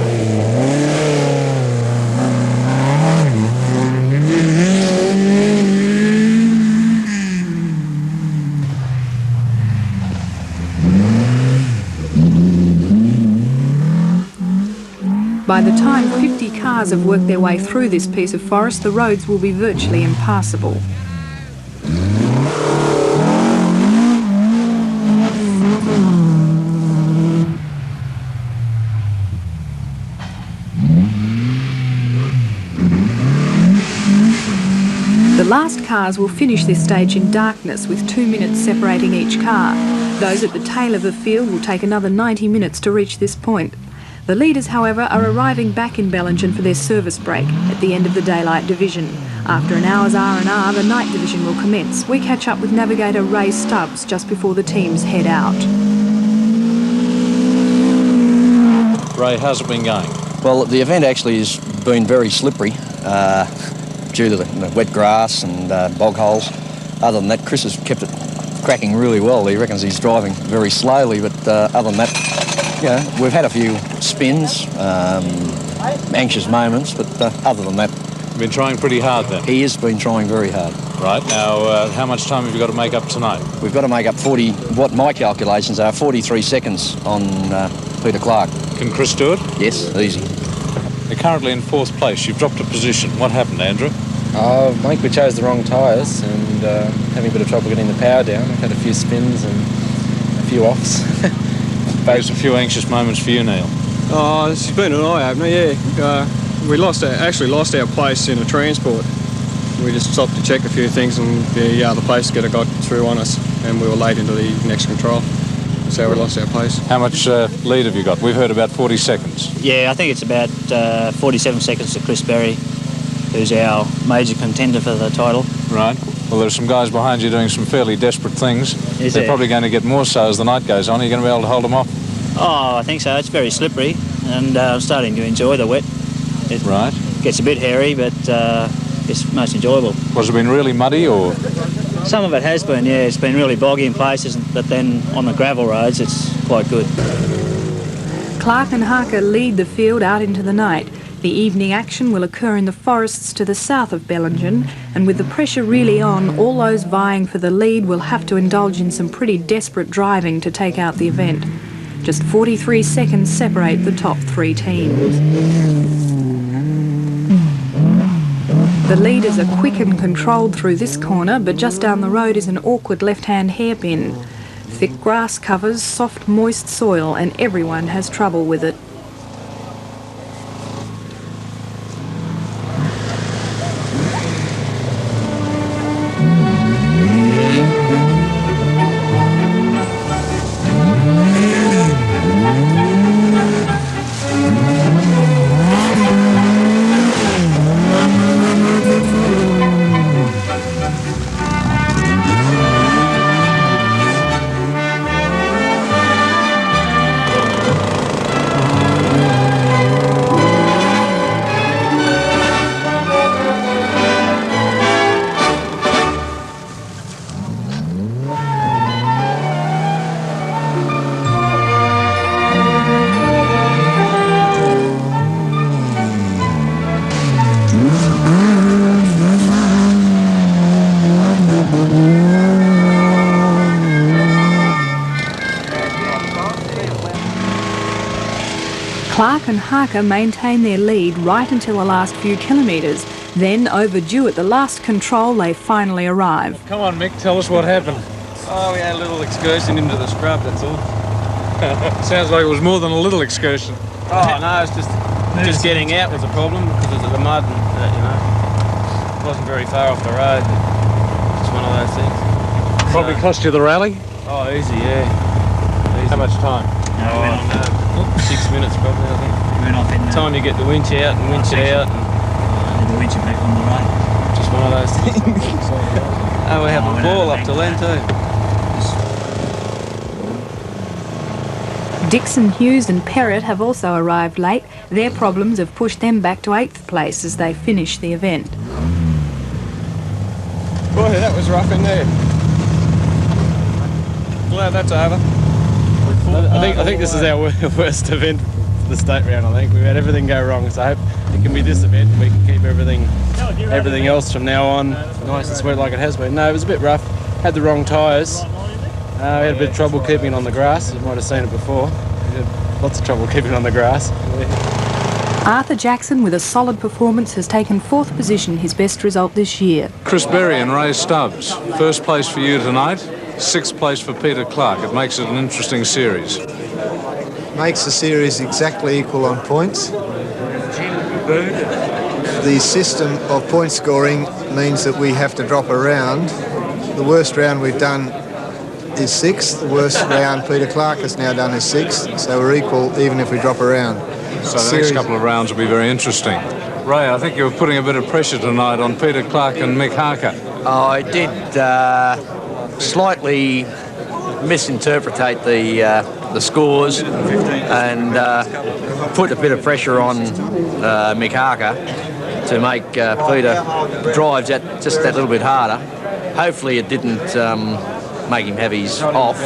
Speaker 2: By the time 50 cars have worked their way through this piece of forest, the roads will be virtually impassable. The last cars will finish this stage in darkness with 2 minutes separating each car. Those at the tail of the field will take another 90 minutes to reach this point. The leaders, however, are arriving back in Bellingen for their service break at the end of the daylight division. After an hour's R&R, the night division will commence. We catch up with navigator Ray Stubbs just before the teams head out.
Speaker 1: Ray, how's it been going?
Speaker 16: Well, the event actually has been very slippery due to the wet grass and bog holes. Other than that, Chris has kept it cracking really well. He reckons he's driving very slowly, but other than that, you know, we've had a few spins, anxious moments, but other than that...
Speaker 1: You've been trying pretty hard then?
Speaker 16: He has been trying very hard.
Speaker 1: Right, now how much time have you got to make up tonight?
Speaker 16: We've got to make up what my calculations are, 43 seconds on Peter Clark.
Speaker 1: Can Chris do it?
Speaker 16: Yes, easy.
Speaker 1: You're currently in 4th place. You've dropped a position. What happened, Andrew?
Speaker 15: I think we chose the wrong tyres and having a bit of trouble getting the power down. We've had a few spins and a few offs.
Speaker 1: There's a few anxious moments for you, Neil.
Speaker 17: Oh, this has been an eye-opener, yeah. We actually lost our place in a transport. We just stopped to check a few things and the place getter got through on us and we were late into the next control. That's how we lost our place.
Speaker 1: How much lead have you got? We've heard about 40 seconds.
Speaker 11: Yeah, I think it's about 47 seconds to Chris Berry, who's our major contender for the title.
Speaker 1: Right. Well, there's some guys behind you doing some fairly desperate things.
Speaker 11: Is
Speaker 1: They're
Speaker 11: there?
Speaker 1: probably going to get more so as the night goes on. Are you going to be able to hold them off?
Speaker 11: Oh, I think so. It's very slippery and I'm starting to enjoy the wet. It
Speaker 1: right.
Speaker 11: Gets a bit hairy, but it's most enjoyable.
Speaker 1: Was it been really muddy or...?
Speaker 11: Some of it has been, yeah. It's been really boggy in places, but then on the gravel roads it's quite good.
Speaker 2: Clark and Harker lead the field out into the night. The evening action will occur in the forests to the south of Bellingen, and with the pressure really on, all those vying for the lead will have to indulge in some pretty desperate driving to take out the event. Just 43 seconds separate the top 3 teams. The leaders are quick and controlled through this corner, but just down the road is an awkward left-hand hairpin. Thick grass covers soft, moist soil, and everyone has trouble with it. Clark and Harker maintain their lead right until the last few kilometres. Then, overdue at the last control, they finally arrive.
Speaker 1: Come on, Mick, tell us what happened.
Speaker 15: Oh, we had a little excursion into the scrub, that's all.
Speaker 1: Sounds like it was more than a little excursion.
Speaker 15: Oh, no, it's just getting out was a problem because of the mud and, it wasn't very far off the road. It's one of those things.
Speaker 1: Probably cost you the rally?
Speaker 15: Oh, easy, yeah. Easy.
Speaker 1: How much time?
Speaker 15: Oh, 6 minutes probably, I think.
Speaker 14: Went off in
Speaker 15: Time you get the winch out and winch it out.
Speaker 14: And the winch back on the road.
Speaker 15: Just one of those things. Oh, we have a ball up to land too.
Speaker 2: Dixon, Hughes and Perrott have also arrived late. Their problems have pushed them back to 8th place as they finish the event.
Speaker 17: Boy, that was rough in there. Glad that's over. I think this is our worst event for the state round. I think we've had everything go wrong, so I hope it can be this event. We can keep everything else from now on nice and sweet like it has been. No, it was a bit rough. Had the wrong tyres. We had a bit of trouble keeping it on the grass. You might have seen it before. We had lots of trouble keeping it on the grass.
Speaker 2: Arthur Jackson, with a solid performance, has taken 4th position, his best result this year.
Speaker 1: Chris Berry and Ray Stubbs, 1st place for you tonight, 6th place for Peter Clark. It makes it an interesting series.
Speaker 18: Makes the series exactly equal on points. The system of point scoring means that we have to drop a round. The worst round we've done is 6th. The worst round Peter Clark has now done is 6th. So we're equal even if we drop a round.
Speaker 1: So the next couple of rounds will be very interesting. Ray, I think you were putting a bit of pressure tonight on Peter Clark and Mick Harker.
Speaker 19: I did slightly misinterpretate the scores and put a bit of pressure on Mick Harker to make Peter drive just that little bit harder. Hopefully it didn't make him have his off.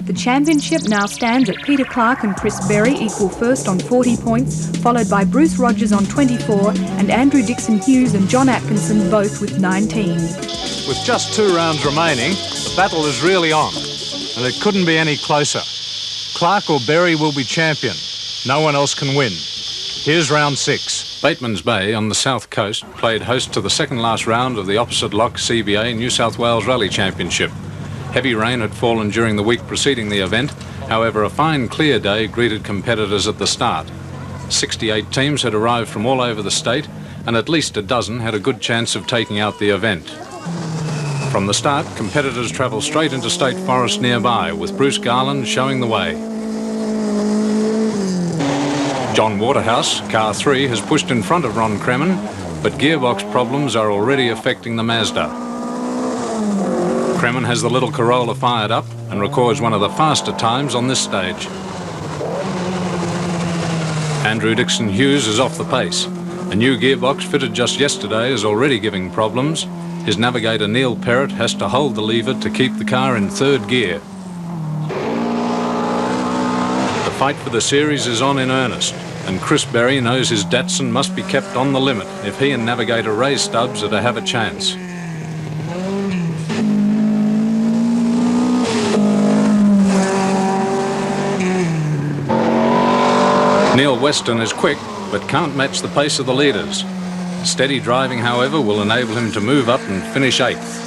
Speaker 2: The championship now stands at Peter Clark and Chris Berry equal first on 40 points, followed by Bruce Rogers on 24 and Andrew Dixon Hughes and John Atkinson both with 19.
Speaker 1: With just 2 rounds remaining, the battle is really on, and it couldn't be any closer. Clark or Berry will be champion. No one else can win. Here's round 6. Bateman's Bay on the south coast played host to the second last round of the opposite lock CBA New South Wales Rally Championship. Heavy rain had fallen during the week preceding the event. However, a fine clear day greeted competitors at the start. 68 teams had arrived from all over the state, and at least a dozen had a good chance of taking out the event. From the start, competitors travelled straight into state forest nearby, with Bruce Garland showing the way. John Waterhouse, car 3, has pushed in front of Ron Kremen, but gearbox problems are already affecting the Mazda. Kremen has the little Corolla fired up and records one of the faster times on this stage. Andrew Dixon Hughes is off the pace. A new gearbox fitted just yesterday is already giving problems. His navigator Neil Perrott has to hold the lever to keep the car in 3rd gear. The fight for the series is on in earnest, and Chris Berry knows his Datsun must be kept on the limit if he and navigator Ray Stubbs are to have a chance. Neil Weston is quick, but can't match the pace of the leaders. Steady driving, however, will enable him to move up and finish 8th.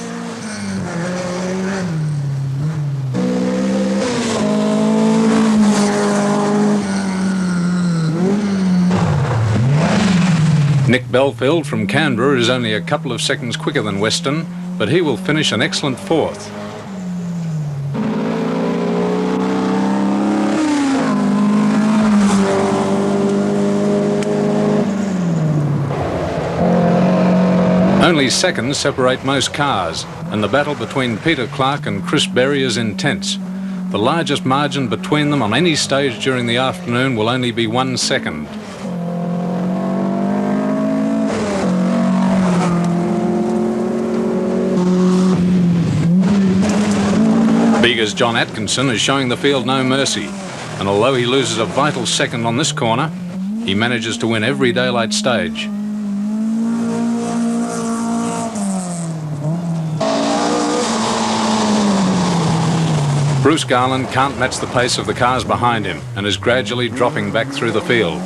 Speaker 1: Nick Belfield from Canberra is only a couple of seconds quicker than Weston, but he will finish an excellent 4th. Only seconds separate most cars, and the battle between Peter Clark and Chris Berry is intense. The largest margin between them on any stage during the afternoon will only be 1 second. Bega's John Atkinson is showing the field no mercy, and although he loses a vital second on this corner, he manages to win every daylight stage. Bruce Garland can't match the pace of the cars behind him and is gradually dropping back through the field.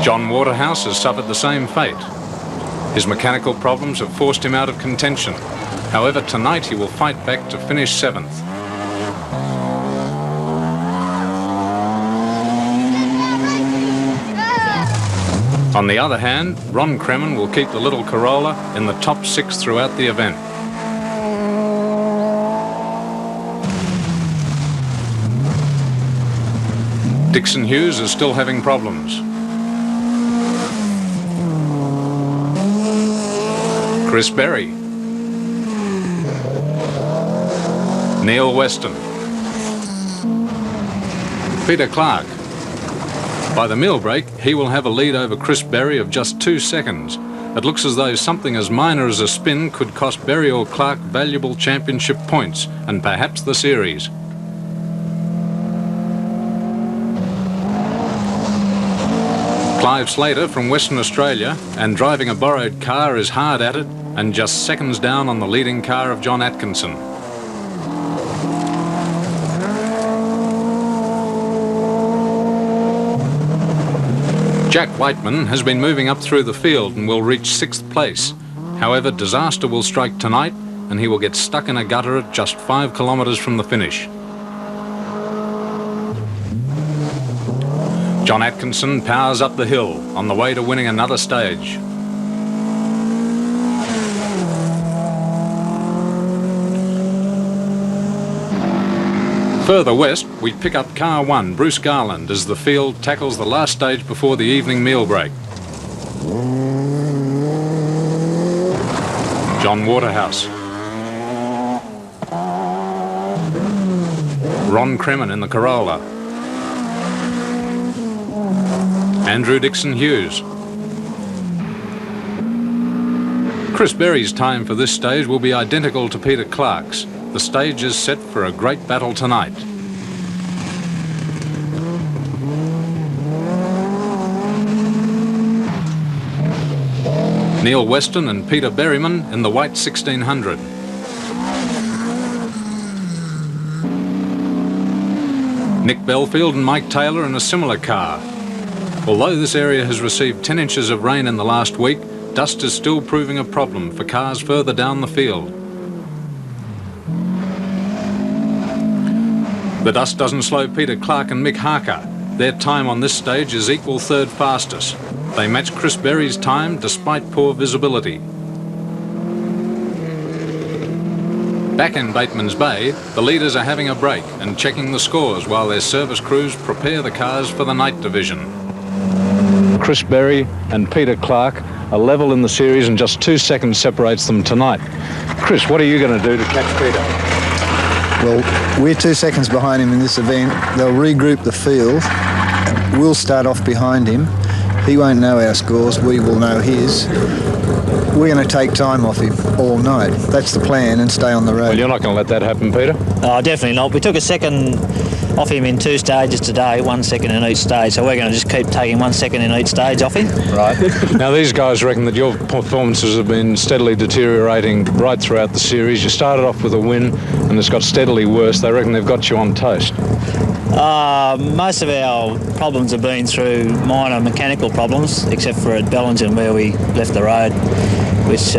Speaker 1: John Waterhouse has suffered the same fate. His mechanical problems have forced him out of contention. However, tonight he will fight back to finish 7th. On the other hand, Ron Kremen will keep the little Corolla in the top 6 throughout the event. Dixon Hughes is still having problems. Chris Berry. Neil Weston. Peter Clark. By the meal break, he will have a lead over Chris Berry of just 2 seconds. It looks as though something as minor as a spin could cost Berry or Clark valuable championship points and perhaps the series. Clive Slater from Western Australia, and driving a borrowed car, is hard at it and just seconds down on the leading car of John Atkinson. Jack Whiteman has been moving up through the field and will reach 6th place. However, disaster will strike tonight and he will get stuck in a gutter at just 5 kilometres from the finish. John Atkinson powers up the hill on the way to winning another stage. Further west, we pick up car 1, Bruce Garland, as the field tackles the last stage before the evening meal break. John Waterhouse. Ron Kremen in the Corolla. Andrew Dixon Hughes. Chris Berry's time for this stage will be identical to Peter Clark's. The stage is set for a great battle tonight. Neil Weston and Peter Berryman in the white 1600. Nick Belfield and Mike Taylor in a similar car. Although this area has received 10 inches of rain in the last week, dust is still proving a problem for cars further down the field. The dust doesn't slow Peter Clark and Mick Harker. Their time on this stage is equal 3rd fastest. They match Chris Berry's time despite poor visibility. Back in Bateman's Bay, the leaders are having a break and checking the scores while their service crews prepare the cars for the night division. Chris Berry and Peter Clark are level in the series and just 2 seconds separates them tonight. Chris, what are you going to do to catch Peter?
Speaker 18: Well, we're 2 seconds behind him in this event. They'll regroup the field. We'll start off behind him. He won't know our scores, we will know his. We're going to take time off him all night. That's the plan, and stay on the road.
Speaker 1: Well, you're not going to let that happen, Peter?
Speaker 14: Oh, definitely not. We took a second off him in 2 stages today, 1 second in each stage, so we're going to just keep taking 1 second in each stage off him.
Speaker 1: Right. Now, these guys reckon that your performances have been steadily deteriorating right throughout the series. You started off with a win, and it's got steadily worse. They reckon they've got you on toast.
Speaker 14: Most of our problems have been through minor mechanical problems, except for at Bellingen where we left the road, which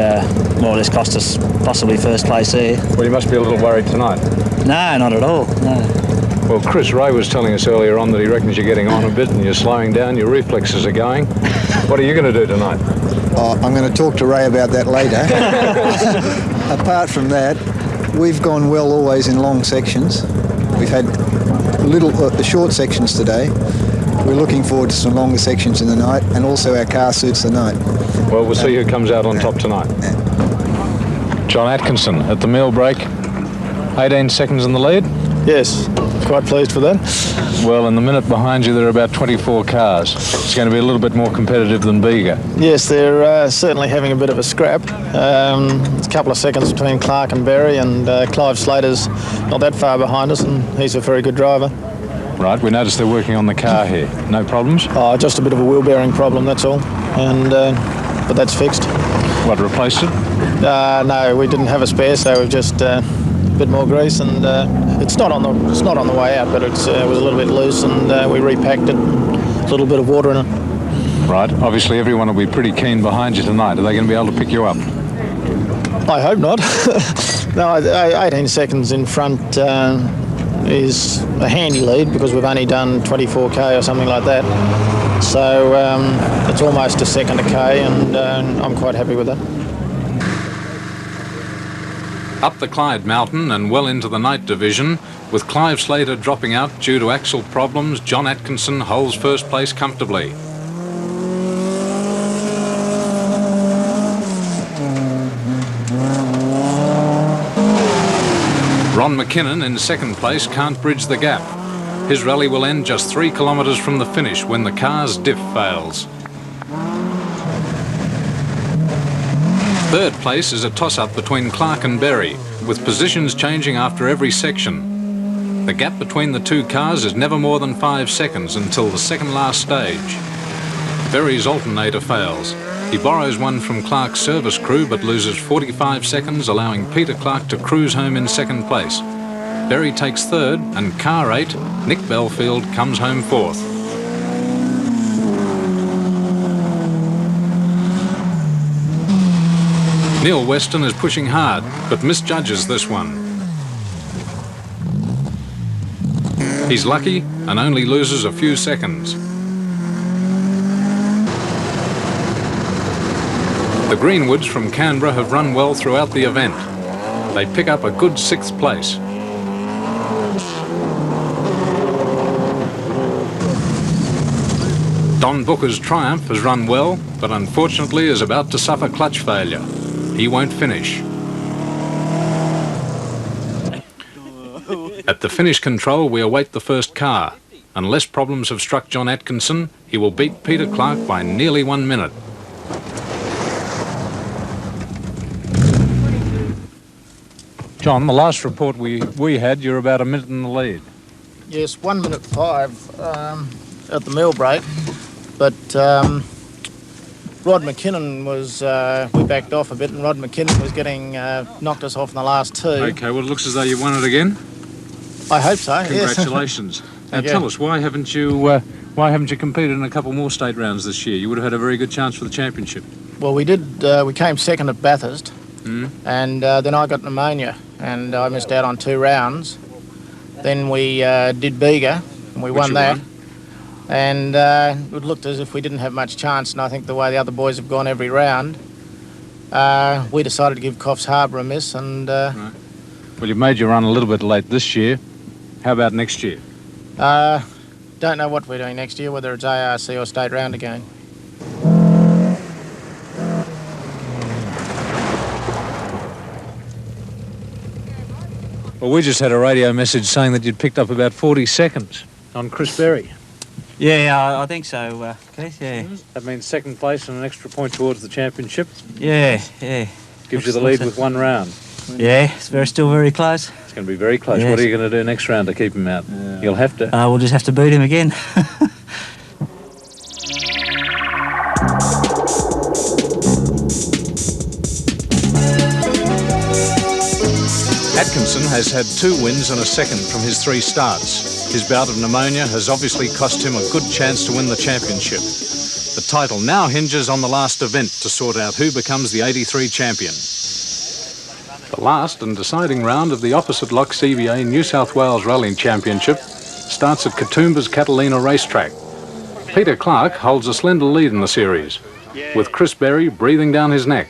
Speaker 14: more or less cost us possibly first place there.
Speaker 1: Well, you must be a little worried tonight.
Speaker 14: No, not at all, no.
Speaker 1: Well, Chris Ray was telling us earlier on that he reckons you're getting on a bit and you're slowing down, your reflexes are going. What are you going to do tonight?
Speaker 18: Oh, I'm going to talk to Ray about that later. Apart from that, we've gone well always in long sections. We've had the short sections today. We're looking forward to some longer sections in the night, and also our car suits the night.
Speaker 1: Well, we'll see who comes out on top tonight. John Atkinson at the meal break, 18 seconds in the lead.
Speaker 17: Yes, quite pleased for that.
Speaker 1: Well, in the minute behind you, there are about 24 cars. It's going to be a little bit more competitive than Bega.
Speaker 17: Yes, they're certainly having a bit of a scrap. It's a couple of seconds between Clark and Berry, and Clive Slater's not that far behind us, and he's a very good driver.
Speaker 1: Right, we noticed they're working on the car here. No problems?
Speaker 17: Oh, just a bit of a wheel bearing problem, that's all. And but that's fixed.
Speaker 1: What, replaced it?
Speaker 17: No, we didn't have a spare, so we've just a bit more grease, and it's not on the way out, but it was a little bit loose, and we repacked it. A little bit of water in it.
Speaker 1: Right. Obviously, everyone will be pretty keen behind you tonight. Are they going to be able to pick you up?
Speaker 17: I hope not. No, 18 seconds in front is a handy lead because we've only done 24k or something like that. So it's almost a second a k, and I'm quite happy with that.
Speaker 1: Up the Clyde Mountain and well into the night division, With Clive Slater dropping out due to axle problems, John Atkinson holds first place comfortably. Ron McKinnon in second place can't bridge the gap. His rally will end just 3 kilometres from the finish when the car's diff fails. Third place is a toss-up between Clark and Berry, with positions changing after every section. The gap between the two cars is never more than 5 seconds until the second last stage. Berry's alternator fails. He borrows one from Clark's service crew but loses 45 seconds, allowing Peter Clark to cruise home in second place. Berry takes third and car 8, Nick Belfield, comes home fourth. Neil Weston is pushing hard but misjudges this one. He's lucky and only loses a few seconds. The Greenwoods from Canberra have run well throughout the event. They pick up a good 6th place. Don Booker's Triumph has run well, but unfortunately is about to suffer clutch failure. He won't finish. At the finish control, we await the first car. Unless problems have struck John Atkinson, he will beat Peter Clark by nearly 1 minute. John, the last report we had, you're about a minute in the lead.
Speaker 13: Yes, 1 minute 5 at the meal break, but Rod McKinnon was, we backed off a bit, and Rod McKinnon was getting, knocked us off in the last 2.
Speaker 1: Okay, well, it looks as though you won it again.
Speaker 13: I hope so,
Speaker 1: Congratulations.
Speaker 13: Yes.
Speaker 1: Now, tell us, why haven't you competed in a couple more state rounds this year? You would have had a very good chance for the championship.
Speaker 13: Well, we did, we came second at Bathurst, and then I got pneumonia, and I missed out on 2 rounds. Then we did Bega, and we won that. And it looked as if we didn't have much chance, and I think the way the other boys have gone every round, we decided to give Coffs Harbour a miss, and...
Speaker 1: Right. Well, you've made your run a little bit late this year. How about next year?
Speaker 13: Don't know what we're doing next year, whether it's ARC or state round again.
Speaker 1: Well, we just had a radio message saying that you'd picked up about 40 seconds on Chris Berry.
Speaker 14: Yeah, I think so, Keith, yeah.
Speaker 1: That means second place and an extra point towards the championship.
Speaker 14: Yeah.
Speaker 1: Gives you the lead with 1 round.
Speaker 14: Yeah, it's still very close.
Speaker 1: It's going to be very close.
Speaker 14: Yes.
Speaker 1: What are you going to do next round to keep him out? You'll have to.
Speaker 14: We'll just have to beat him again.
Speaker 1: Atkinson has had 2 wins and a second from his 3 starts. His bout of pneumonia has obviously cost him a good chance to win the championship. The title now hinges on the last event to sort out who becomes the 83 champion. The last and deciding round of the opposite lock CBA New South Wales Rally Championship starts at Katoomba's Catalina racetrack. Peter Clark holds a slender lead in the series, with Chris Berry breathing down his neck.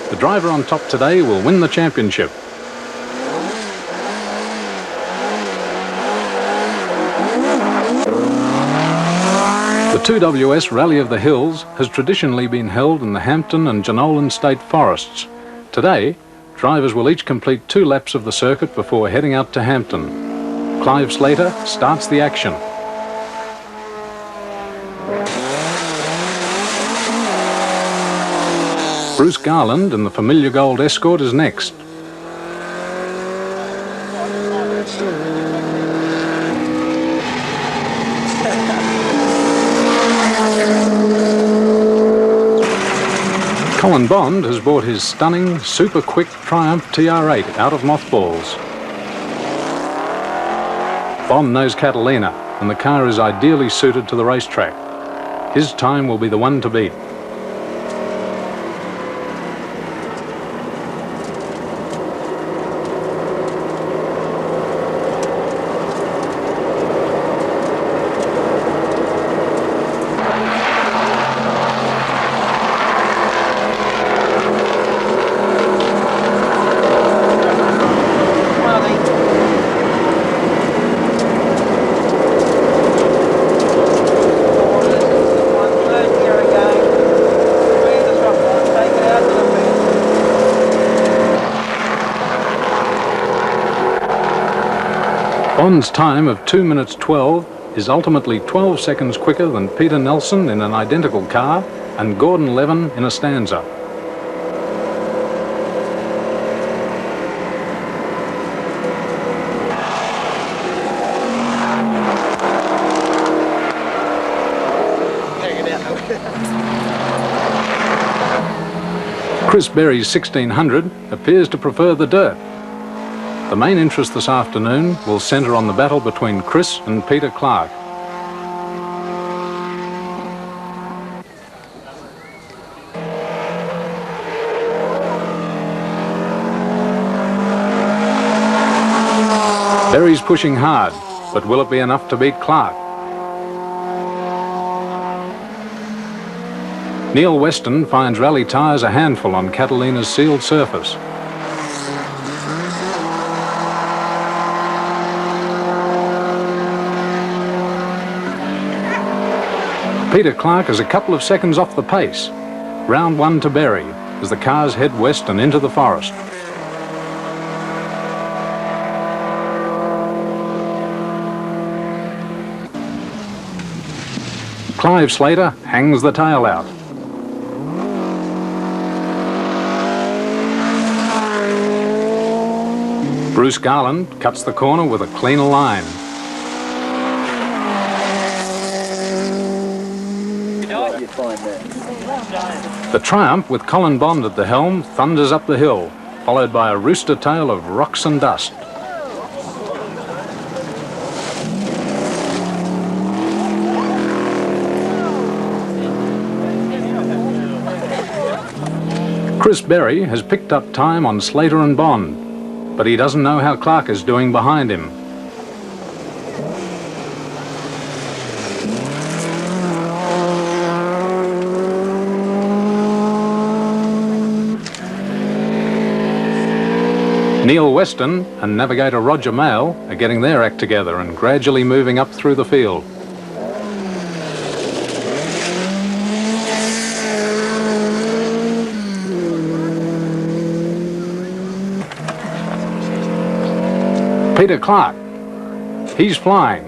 Speaker 1: The driver on top today will win the championship. The 2WS Rally of the Hills has traditionally been held in the Hampton and Jenolan State Forests. Today, drivers will each complete 2 laps of the circuit before heading out to Hampton. Clive Slater starts the action. Bruce Garland in the familiar gold Escort is next. Colin Bond has bought his stunning, super quick Triumph TR8 out of mothballs. Bond knows Catalina, and the car is ideally suited to the racetrack. His time will be the one to beat. Bond's time of 2 minutes 12 is ultimately 12 seconds quicker than Peter Nelson in an identical car and Gordon Levin in a Stanza. Chris Berry's 1600 appears to prefer the dirt. The main interest this afternoon will centre on the battle between Chris and Peter Clark. Berry's pushing hard, but will it be enough to beat Clark? Neil Weston finds rally tyres a handful on Catalina's sealed surface. Peter Clark is a couple of seconds off the pace. Round one to Berry as the cars head west and into the forest. Clive Slater hangs the tail out. Bruce Garland cuts the corner with a cleaner line. The Triumph, with Colin Bond at the helm, thunders up the hill, followed by a rooster tail of rocks and dust. Chris Berry has picked up time on Slater and Bond, but he doesn't know how Clark is doing behind him. Neil Weston and navigator Roger Mail are getting their act together and gradually moving up through the field. Peter Clark, he's flying.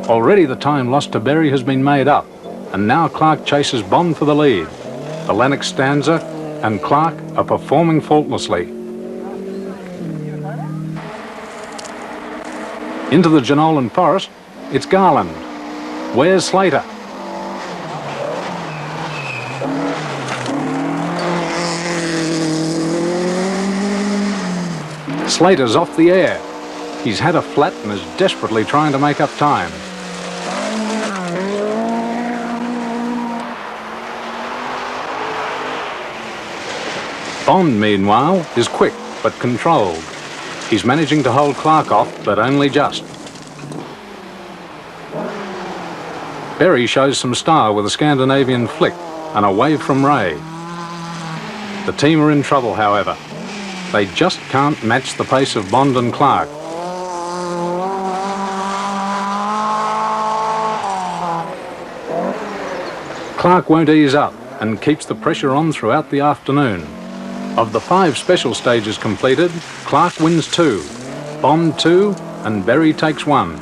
Speaker 1: Already the time lost to Berry has been made up, and now Clark chases Bond for the lead. The Lennox Stanza and Clark are performing faultlessly. Into the Jenolan Forest, it's Garland. Where's Slater? Slater's off the air. He's had a flat and is desperately trying to make up time. Bond, meanwhile, is quick but controlled. He's managing to hold Clark off, but only just. Berry shows some style with a Scandinavian flick and a wave from Ray. The team are in trouble, however. They just can't match the pace of Bond and Clark. Clark won't ease up and keeps the pressure on throughout the afternoon. Of the 5 special stages completed, Clark wins 2, Bond 2, and Berry takes 1.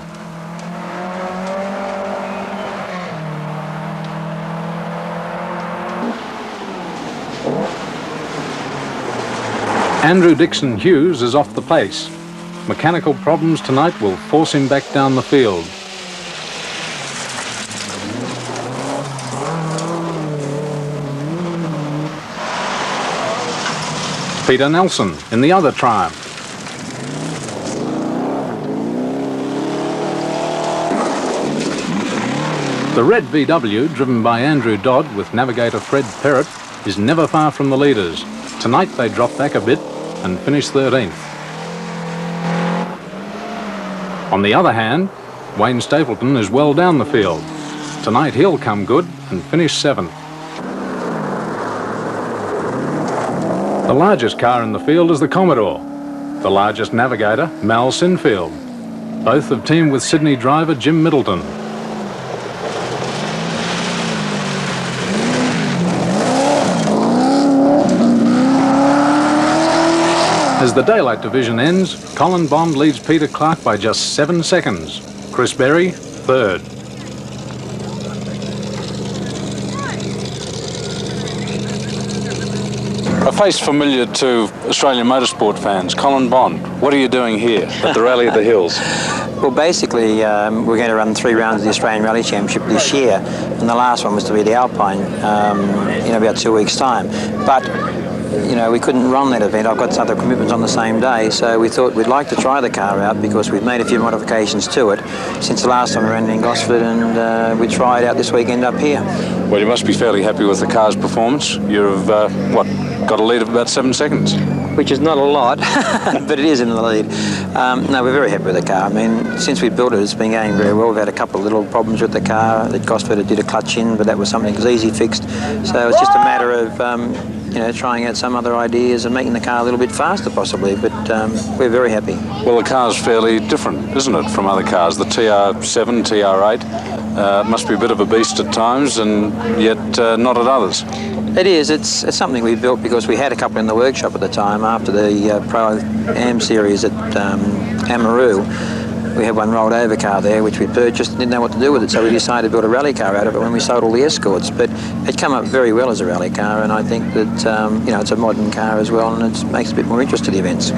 Speaker 1: Andrew Dixon Hughes is off the pace. Mechanical problems tonight will force him back down the field. Peter Nelson in the other Triumph. The red VW, driven by Andrew Dodd with navigator Fred Perrott, is never far from the leaders. Tonight they drop back a bit and finish 13th. On the other hand, Wayne Stapleton is well down the field. Tonight he'll come good and finish 7th. The largest car in the field is the Commodore. The largest navigator, Mal Sinfield. Both have teamed with Sydney driver Jim Middleton. As the daylight division ends, Colin Bond leads Peter Clark by just 7 seconds. Chris Berry, third. A face familiar to Australian motorsport fans, Colin Bond. What are you doing here at the Rally of the Hills?
Speaker 20: Well, basically, we're going to run 3 rounds of the Australian Rally Championship this year, and the last one was to be the Alpine in about 2 weeks' time. But we couldn't run that event. I've got other commitments on the same day, so we thought we'd like to try the car out because we've made a few modifications to it since the last time we ran it in Gosford, and we try it out this weekend up here.
Speaker 1: Well, you must be fairly happy with the car's performance. You've, got a lead of about 7 seconds.
Speaker 20: Which is not a lot, but it is in the lead. No, we're very happy with the car. I mean, since we built it, it's been going very well. We've had a couple of little problems with the car. At Gosford, it did a clutch in, but that was something that was easy fixed. So it's just a matter of, trying out some other ideas and making the car a little bit faster, possibly. But we're very happy.
Speaker 1: Well, the car's fairly different, isn't it, from other cars? The TR7, TR8 must be a bit of a beast at times, and yet not at others.
Speaker 20: It is. It's something we built because we had a couple in the workshop at the time after the Pro Am series at Amaroo. We had one rolled over car there which we purchased and didn't know what to do with it, so we decided to build a rally car out of it when we sold all the Escorts. But it came up very well as a rally car, and I think that it's a modern car as well, and it makes a bit more interest to the events.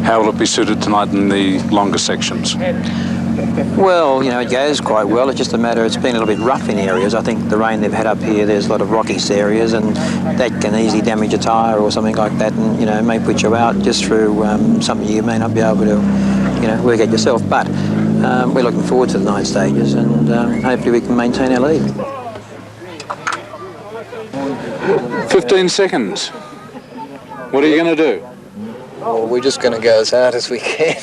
Speaker 1: How will it be suited tonight in the longer sections?
Speaker 20: Well, it goes quite well. It's just a matter, it's been a little bit rough in areas. I think the rain they've had up here, there's a lot of rocky areas, and that can easily damage a tyre or something like that, and may put you out just through something you may not be able to work out yourself. But we're looking forward to the 9 stages, and hopefully we can maintain our lead.
Speaker 1: 15 seconds. What are you going to do?
Speaker 21: Well, we're just going to go as hard as we can.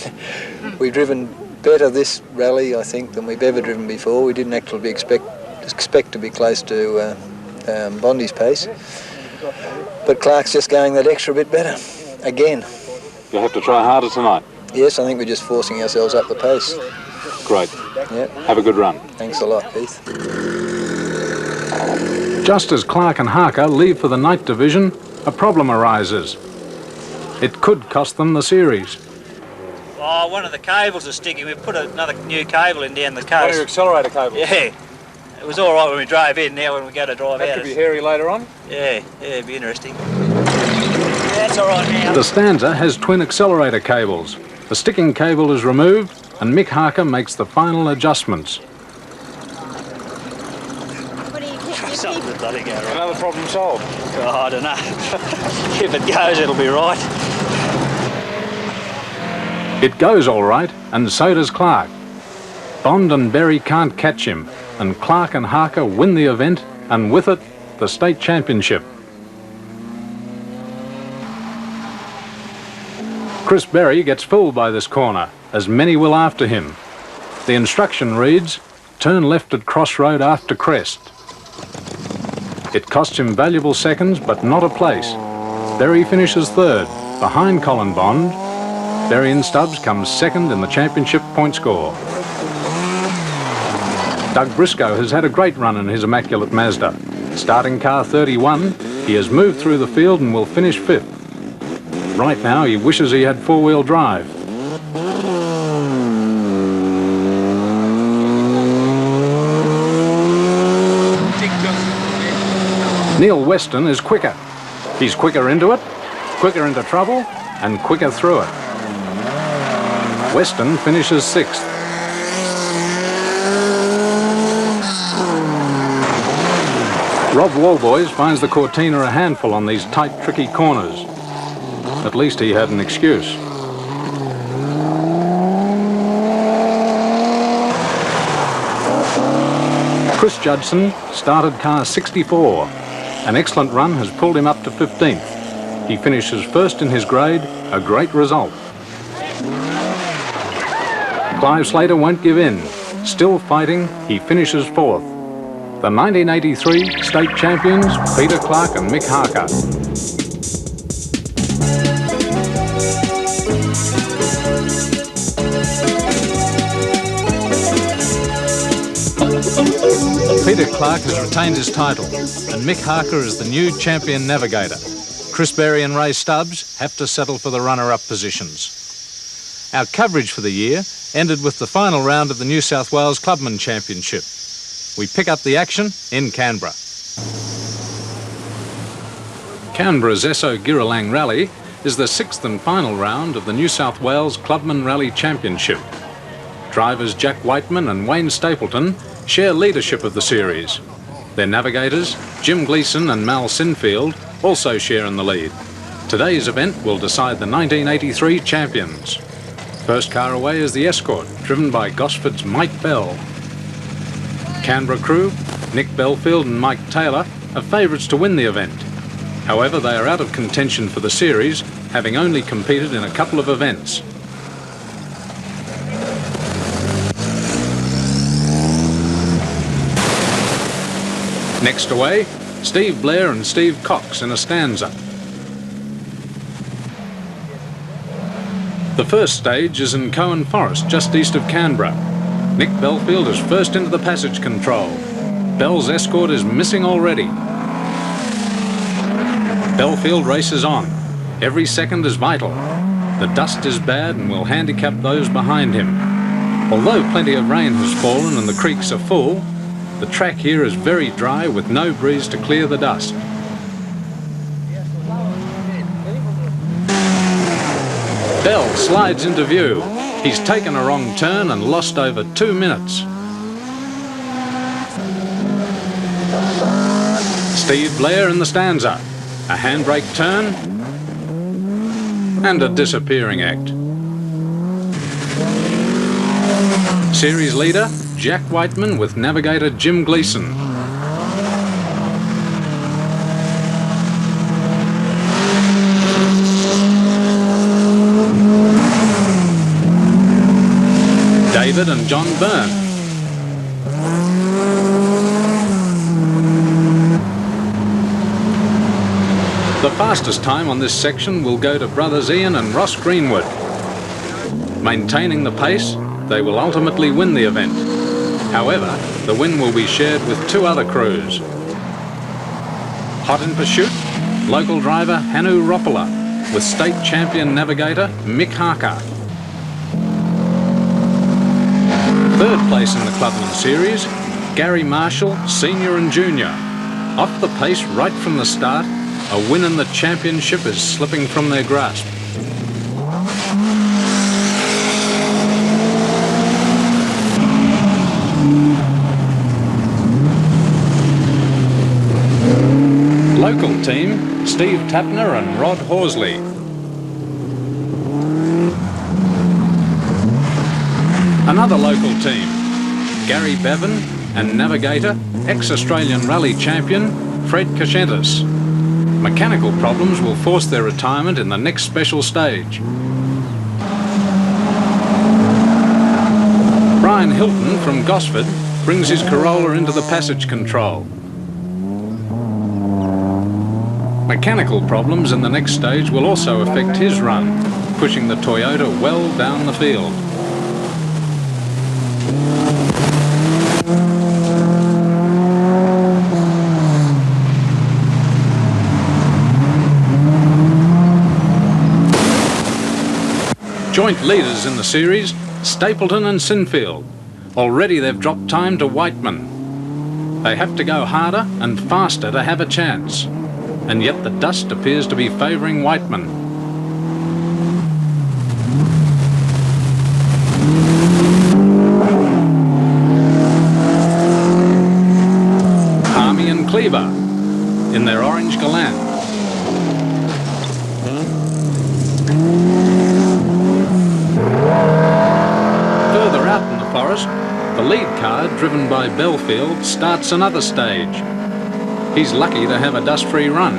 Speaker 21: We've driven better this rally, I think, than we've ever driven before. We didn't actually expect to be close to Bondi's pace, but Clark's just going that extra bit better again.
Speaker 1: You'll have to try harder tonight.
Speaker 21: Yes, I think we're just forcing ourselves up the pace.
Speaker 1: Great.
Speaker 21: Yep.
Speaker 1: Have a good run.
Speaker 21: Thanks a lot, Keith.
Speaker 1: Just as Clark and Harker leave for the night division, a problem arises. It could cost them the series.
Speaker 14: Oh, one of the cables is sticking. We've put another new cable in down the coast.
Speaker 1: One of your accelerator cables?
Speaker 14: Yeah. It was all right when we drove in. Now when we go to drive out...
Speaker 1: That could be hairy later on?
Speaker 14: Yeah, it'd be interesting. That's all right now.
Speaker 1: The Stanza has twin accelerator cables. The sticking cable is removed, and Mick Harker makes the final adjustments.
Speaker 14: Something that doesn't go right.
Speaker 1: Another problem solved?
Speaker 14: Oh, I don't know. If it goes, it'll be right.
Speaker 1: It goes all right, and so does Clark. Bond and Berry can't catch him, and Clark and Harker win the event, and with it, the state championship. Chris Berry gets fooled by this corner, as many will after him. The instruction reads, turn left at crossroad after crest. It costs him valuable seconds, but not a place. Berry finishes third, behind Colin Bond. Berry and Stubbs comes second in the championship point score. Doug Briscoe has had a great run in his immaculate Mazda. Starting car 31, he has moved through the field and will finish 5th. Right now, he wishes he had 4-wheel drive. Neil Weston is quicker. He's quicker into it, quicker into trouble, and quicker through it. Weston finishes 6th. Rob Walboys finds the Cortina a handful on these tight, tricky corners. At least he had an excuse. Chris Judson started car 64. An excellent run has pulled him up to 15th. He finishes first in his grade, a great result. Clive Slater won't give in. Still fighting, he finishes 4th. The 1983 state champions, Peter Clark and Mick Harker. Peter Clark has retained his title, and Mick Harker is the new champion navigator. Chris Berry and Ray Stubbs have to settle for the runner-up positions. Our coverage for the year ended with the final round of the New South Wales Clubman Championship. We pick up the action in Canberra. Canberra's Esso Girralang Rally is the 6th and final round of the New South Wales Clubman Rally Championship. Drivers Jack Whiteman and Wayne Stapleton share leadership of the series. Their navigators, Jim Gleeson and Mal Sinfield, also share in the lead. Today's event will decide the 1983 champions. First car away is the Escort, driven by Gosford's Mike Bell. Canberra crew, Nick Belfield and Mike Taylor, are favourites to win the event. However, they are out of contention for the series, having only competed in a couple of events. Next away, Steve Blair and Steve Cox in a stanza. The first stage is in Cohen Forest, just east of Canberra. Nick Belfield is first into the passage control. Bell's Escort is missing already. Belfield races on. Every second is vital. The dust is bad and will handicap those behind him. Although plenty of rain has fallen and the creeks are full, the track here is very dry with no breeze to clear the dust. Bell slides into view. He's taken a wrong turn and lost over 2 minutes. Steve Blair in the stanza. A handbrake turn and a disappearing act. Series leader, Jack Whiteman with navigator Jim Gleeson. David and John Byrne. The fastest time on this section will go to brothers Ian and Ross Greenwood. Maintaining the pace, they will ultimately win the event. However, the win will be shared with 2 other crews. Hot in pursuit, local driver Hanu Ropala with state champion navigator Mick Harker. Third place in the Clubman Series, Gary Marshall, Senior and Junior. Off the pace right from the start, a win in the championship is slipping from their grasp. Local team, Steve Tapner and Rod Horsley. Another local team, Gary Bevan and navigator, ex-Australian Rally champion, Fred Kashentis. Mechanical problems will force their retirement in the next special stage. Brian Hilton from Gosford brings his Corolla into the passage control. Mechanical problems in the next stage will also affect his run, pushing the Toyota well down the field. Joint leaders in the series, Stapleton and Sinfield. Already they've dropped time to Whiteman. They have to go harder and faster to have a chance. And yet the dust appears to be favouring Whiteman. Harmy and Cleaver in their orange Galant. Further out in the forest, the lead car, driven by Belfield, starts another stage. He's lucky to have a dust-free run.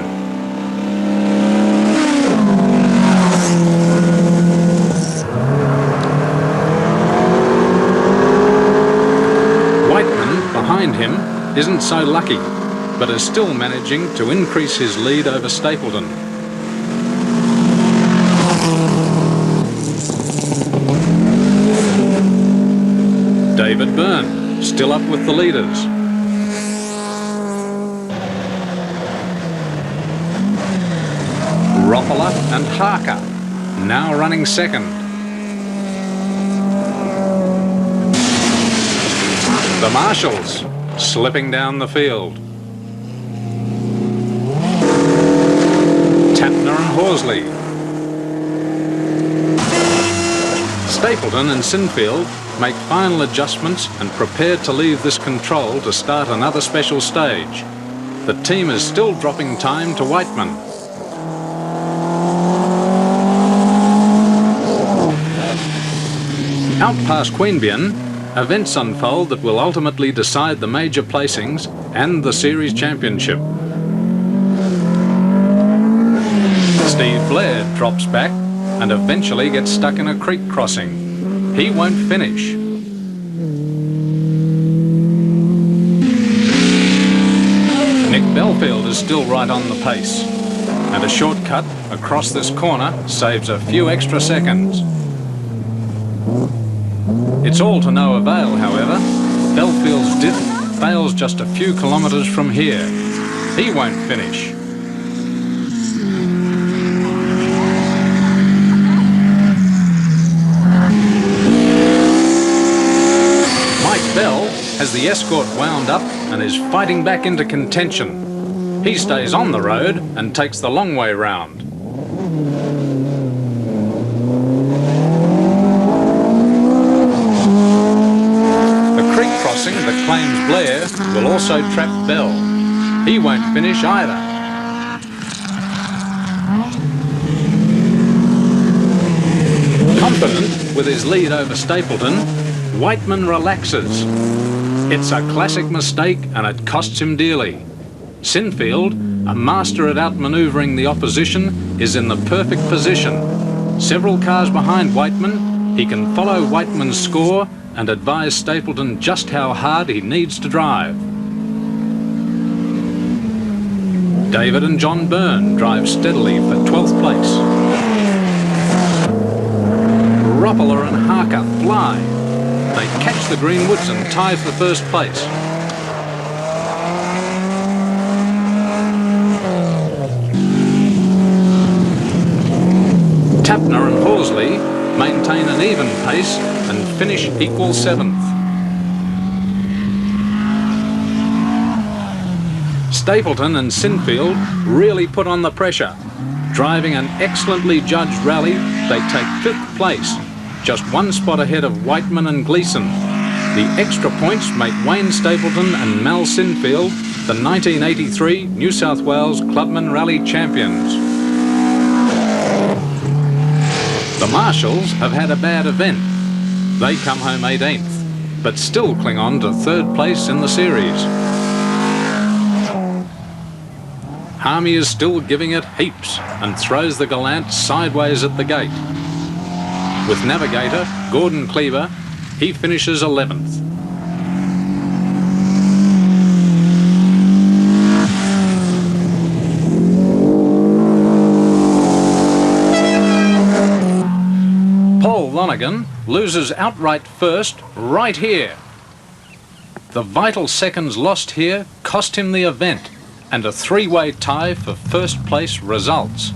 Speaker 1: Whiteman, behind him, isn't so lucky, but is still managing to increase his lead over Stapleton. David Byrne, still up with the leaders. and Harker, now running second. The Marshals, slipping down the field. Tapner and Horsley. Stapleton and Sinfield make final adjustments and prepare to leave this control to start another special stage. The team is still dropping time to Whiteman. Out past Queanbeyan, events unfold that will ultimately decide the major placings and the series championship. Steve Blair drops back and eventually gets stuck in a creek crossing. He won't finish. Nick Belfield is still right on the pace, and a shortcut across this corner saves a few extra seconds. It's all to no avail, however. Belfield's dip fails just a few kilometres from here. He won't finish. Bell has the Escort wound up and is fighting back into contention. He stays on the road and takes the long way round. The creek crossing that claims Blair will also trap Bell. He won't finish either. Confident with his lead over Stapleton, Whiteman relaxes. It's a classic mistake and it costs him dearly. Sinfield, a master at outmanoeuvring the opposition, is in the perfect position. Several cars behind Whiteman, he can follow Whiteman's score and advise Stapleton just how hard he needs to drive. David and John Byrne drive steadily for 12th place. Roppola and Harker fly. They catch the Greenwoods and tie for first place. Tapner and Horsley maintain an even pace and finish equal 7th. Stapleton and Sinfield really put on the pressure. Driving an excellently judged rally, they take 5th place, just one spot ahead of Whiteman and Gleeson. The extra points make Wayne Stapleton and Mal Sinfield the 1983 New South Wales Clubman Rally Champions. The Marshals have had a bad event. They come home 18th, but still cling on to 3rd place in the series. Harmy is still giving it heaps and throws the Gallant sideways at the gate. With navigator Gordon Cleaver, he finishes 11th. Paul Lonergan loses outright first right here. The vital seconds lost here cost him the event, and a 3-way tie for first place results.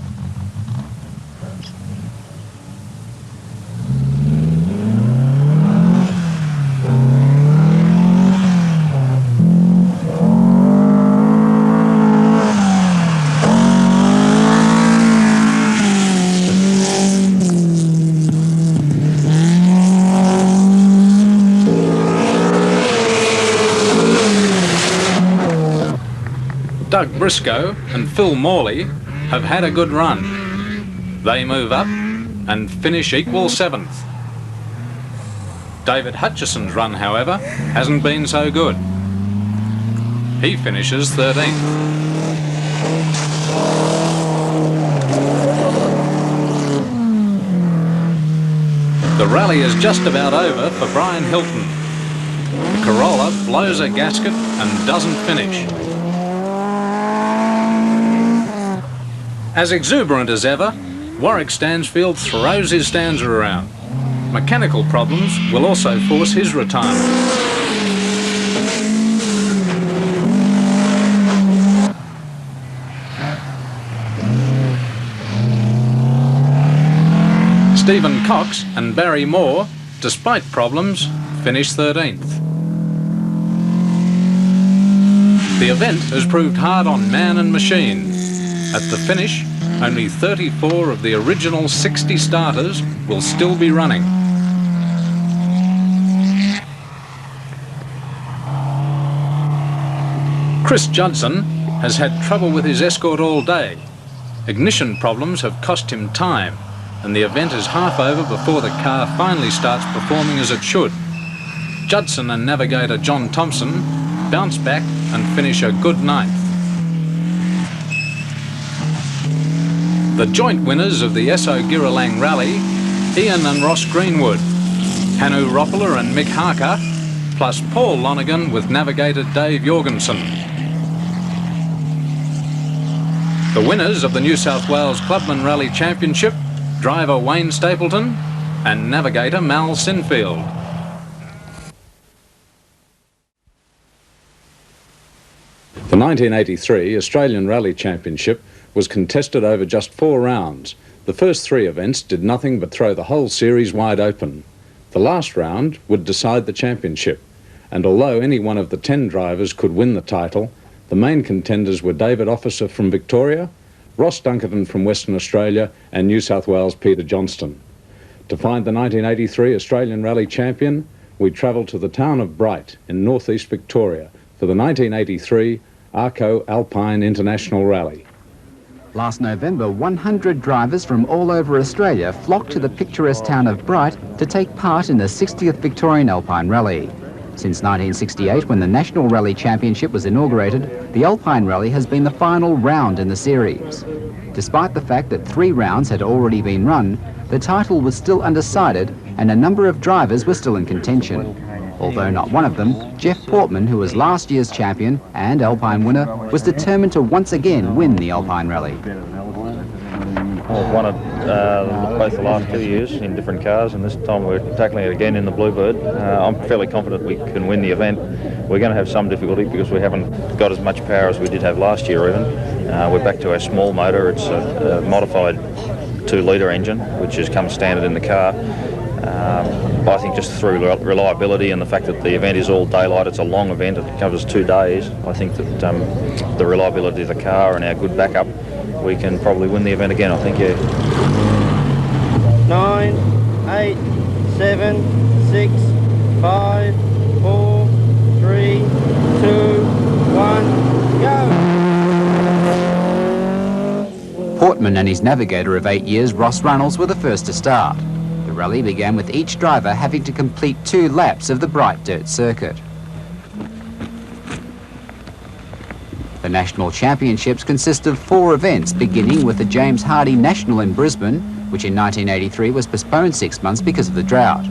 Speaker 1: Doug Briscoe and Phil Morley have had a good run. They move up and finish equal 7th. David Hutchison's run, however, hasn't been so good. He finishes 13th. The rally is just about over for Brian Hilton. Corolla blows a gasket and doesn't finish. As exuberant as ever, Warwick Stansfield throws his stanza around. Mechanical problems will also force his retirement. Stephen Cox and Barry Moore, despite problems, finished 13th. The event has proved hard on man and machine. At the finish, only 34 of the original 60 starters will still be running. Chris Judson has had trouble with his Escort all day. Ignition problems have cost him time, and the event is half over before the car finally starts performing as it should. Judson and navigator John Thompson bounce back and finish a good 9th. The joint winners of the Esso Girralang Rally, Ian and Ross Greenwood, Hannu Roppola and Mick Harker, plus Paul Lonergan with navigator Dave Jorgensen. The winners of the New South Wales Clubman Rally Championship, driver Wayne Stapleton and navigator Mal Sinfield. The 1983 Australian Rally Championship was contested over just 4 rounds. The first 3 events did nothing but throw the whole series wide open. The last round would decide the championship, and although any one of the 10 drivers could win the title, the main contenders were David Officer from Victoria, Ross Dunkerton from Western Australia and New South Wales Peter Johnston. To find the 1983 Australian Rally Champion, we travelled to the town of Bright in northeast Victoria for the 1983 Arco Alpine International Rally.
Speaker 3: Last November, 100 drivers from all over Australia flocked to the picturesque town of Bright to take part in the 60th Victorian Alpine Rally. Since 1968, when the National Rally Championship was inaugurated, the Alpine Rally has been the final round in the series. Despite the fact that 3 rounds had already been run, the title was still undecided and a number of drivers were still in contention. Although not one of them, Jeff Portman, who was last year's champion and Alpine winner, was determined to once again win the Alpine Rally.
Speaker 22: I've won it both the last 2 years in different cars, and this time we're tackling it again in the Bluebird. I'm fairly confident we can win the event. We're going to have some difficulty because we haven't got as much power as we did have last year even. We're back to our small motor. It's a modified 2-litre engine, which has come standard in the car. But I think just through reliability and the fact that the event is all daylight, it's a long event, it covers 2 days, I think that the reliability of the car and our good backup, we can probably win the event again, I think, yeah.
Speaker 23: 9, 8, 7, 6, 5, 4, 3, 2, 1, go!
Speaker 3: Portman and his navigator of 8 years, Ross Runnels, were the first to start. The rally began with each driver having to complete 2 laps of the Bright Dirt Circuit. The National Championships consist of 4 events, beginning with the James Hardie National in Brisbane, which in 1983 was postponed 6 months because of the drought.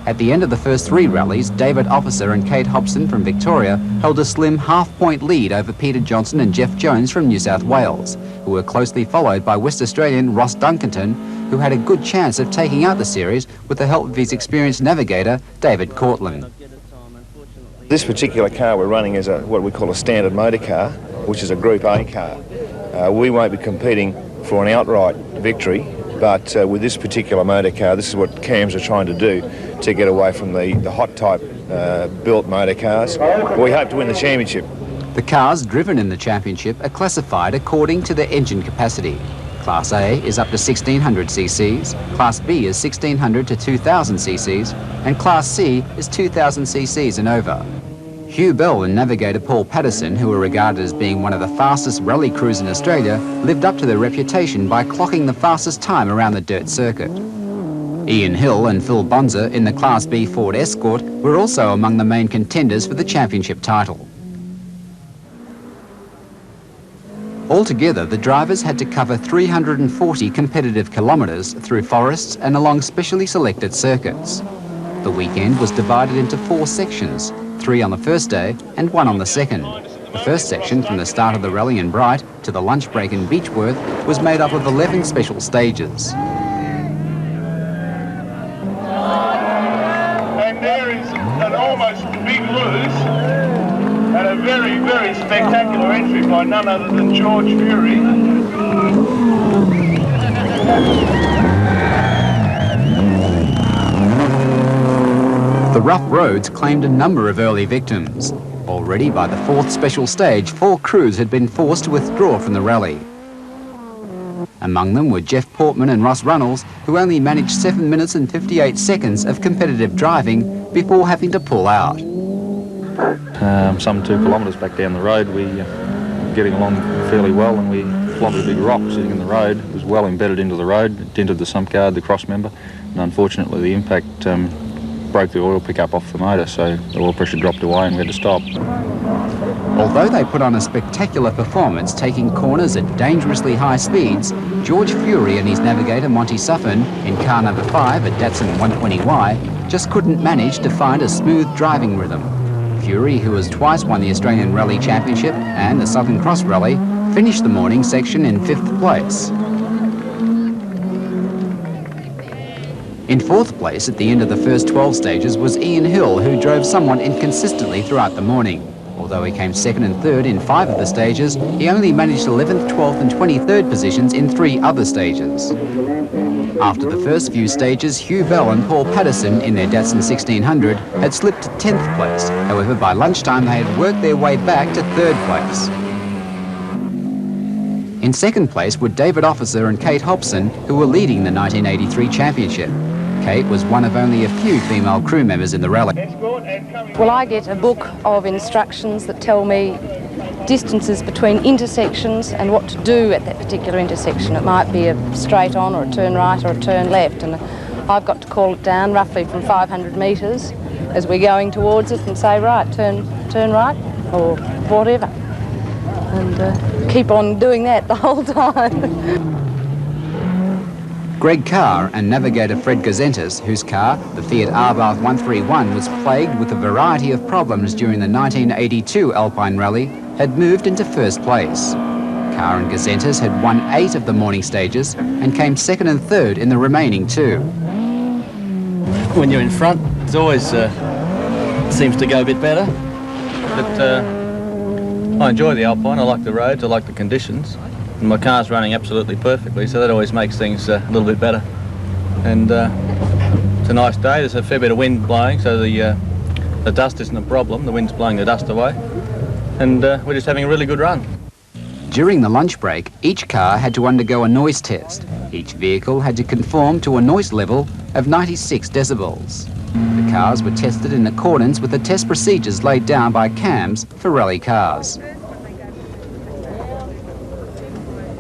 Speaker 3: At the end of the first 3 rallies, David Officer and Kate Hobson from Victoria held a slim half-point lead over Peter Johnson and Jeff Jones from New South Wales, who were closely followed by West Australian Ross Dunkerton, who had a good chance of taking out the series with the help of his experienced navigator, David Cortland.
Speaker 24: This particular car we're running is what we call a standard motor car, which is a Group A car. We won't be competing for an outright victory, but with this particular motor car, this is what CAMs are trying to do to get away from the hot type built motor cars. We hope to win the championship.
Speaker 3: The cars driven in the championship are classified according to their engine capacity. Class A is up to 1600 cc's, Class B is 1600 to 2000 cc's, and Class C is 2000 cc's and over. Hugh Bell and navigator Paul Patterson, who are regarded as being one of the fastest rally crews in Australia, lived up to their reputation by clocking the fastest time around the dirt circuit. Ian Hill and Phil Bonza in the Class B Ford Escort were also among the main contenders for the championship title. Altogether, the drivers had to cover 340 competitive kilometres through forests and along specially selected circuits. The weekend was divided into 4 sections, 3 on the first day and 1 on the second. The first section, from the start of the rally in Bright to the lunch break in Beechworth, was made up of 11 special stages.
Speaker 25: And there is an almost big lose. And a very, very spectacular entry by none other than George Fury.
Speaker 3: The rough roads claimed a number of early victims. Already by the 4th special stage, 4 crews had been forced to withdraw from the rally. Among them were Jeff Portman and Ross Runnels, who only managed 7 minutes and 58 seconds of competitive driving before having to pull out.
Speaker 22: Some 2 kilometres back down the road, we were getting along fairly well, and we clobbered a big rock sitting in the road. It was well embedded into the road, it dented the sump guard, the cross member, and unfortunately the impact broke the oil pickup off the motor, so the oil pressure dropped away and we had to stop.
Speaker 3: Although they put on a spectacular performance, taking corners at dangerously high speeds, George Fury and his navigator Monty Suffin, in car number 5 at Datsun 120Y, just couldn't manage to find a smooth driving rhythm. Fury, who has twice won the Australian Rally Championship and the Southern Cross Rally, finished the morning section in 5th place. In 4th place at the end of the first 12 stages was Ian Hill, who drove somewhat inconsistently throughout the morning. Although he came 2nd and 3rd in 5 of the stages, he only managed 11th, 12th and 23rd positions in 3 other stages. After the first few stages, Hugh Bell and Paul Patterson in their Datsun 1600 had slipped to 10th place. However, by lunchtime they had worked their way back to 3rd place. In 2nd place were David Officer and Kate Hobson, who were leading the 1983 championship. Kate was one of only a few female crew members in the rally.
Speaker 4: Well, I get a book of instructions that tell me distances between intersections and what to do at that particular intersection. It might be a straight on or a turn right or a turn left, and I've got to call it down roughly from 500 metres as we're going towards it and say, right, turn right or whatever, and keep on doing that the whole time.
Speaker 3: Greg Carr and navigator Fred Gazentis, whose car, the Fiat Abarth 131, was plagued with a variety of problems during the 1982 Alpine Rally, had moved into 1st place. Carr and Gazentis had won 8 of the morning stages and came 2nd and 3rd in the remaining 2.
Speaker 19: When you're in front, it always seems to go a bit better.
Speaker 15: But I enjoy the Alpine, I like the roads, I like the conditions. And my car's running absolutely perfectly, so that always makes things a little bit better. And it's a nice day, there's a fair bit of wind blowing, so the dust isn't a problem, the wind's blowing the dust away. And we're just having a really good run.
Speaker 3: During the lunch break, each car had to undergo a noise test. Each vehicle had to conform to a noise level of 96 decibels. The cars were tested in accordance with the test procedures laid down by CAMS for rally cars.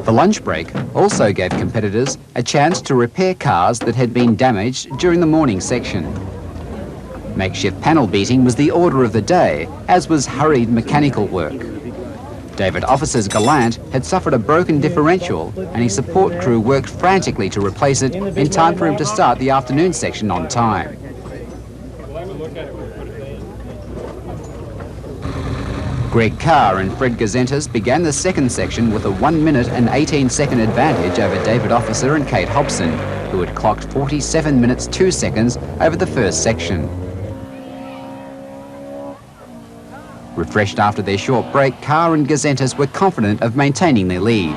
Speaker 3: The lunch break also gave competitors a chance to repair cars that had been damaged during the morning section. Makeshift panel beating was the order of the day, as was hurried mechanical work. David Officer's Gallant had suffered a broken differential, and his support crew worked frantically to replace it in time for him to start the afternoon section on time. Greg Carr and Fred Gazentis began the 2nd section with a 1 minute and 18-second advantage over David Officer and Kate Hobson, who had clocked 47 minutes 2 seconds over the 1st section. Refreshed after their short break, Carr and Gazentis were confident of maintaining their lead.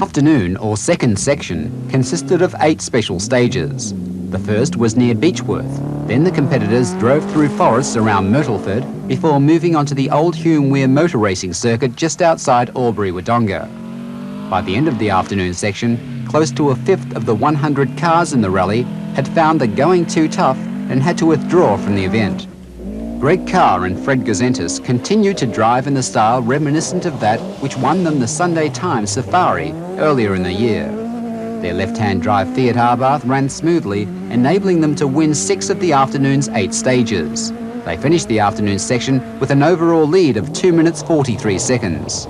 Speaker 3: Afternoon, or 2nd section, consisted of 8 special stages. The first was near Beechworth. Then the competitors drove through forests around Myrtleford before moving onto the Old Hume Weir motor racing circuit just outside Albury-Wodonga. By the end of the afternoon section, close to a 5th of the 100 cars in the rally had found the going too tough and had to withdraw from the event. Greg Carr and Fred Gazentis continued to drive in the style reminiscent of that which won them the Sunday Times Safari earlier in the year. Their left-hand drive Fiat Abarth ran smoothly, enabling them to win 6 of the afternoon's 8 stages. They finished the afternoon section with an overall lead of 2 minutes 43 seconds.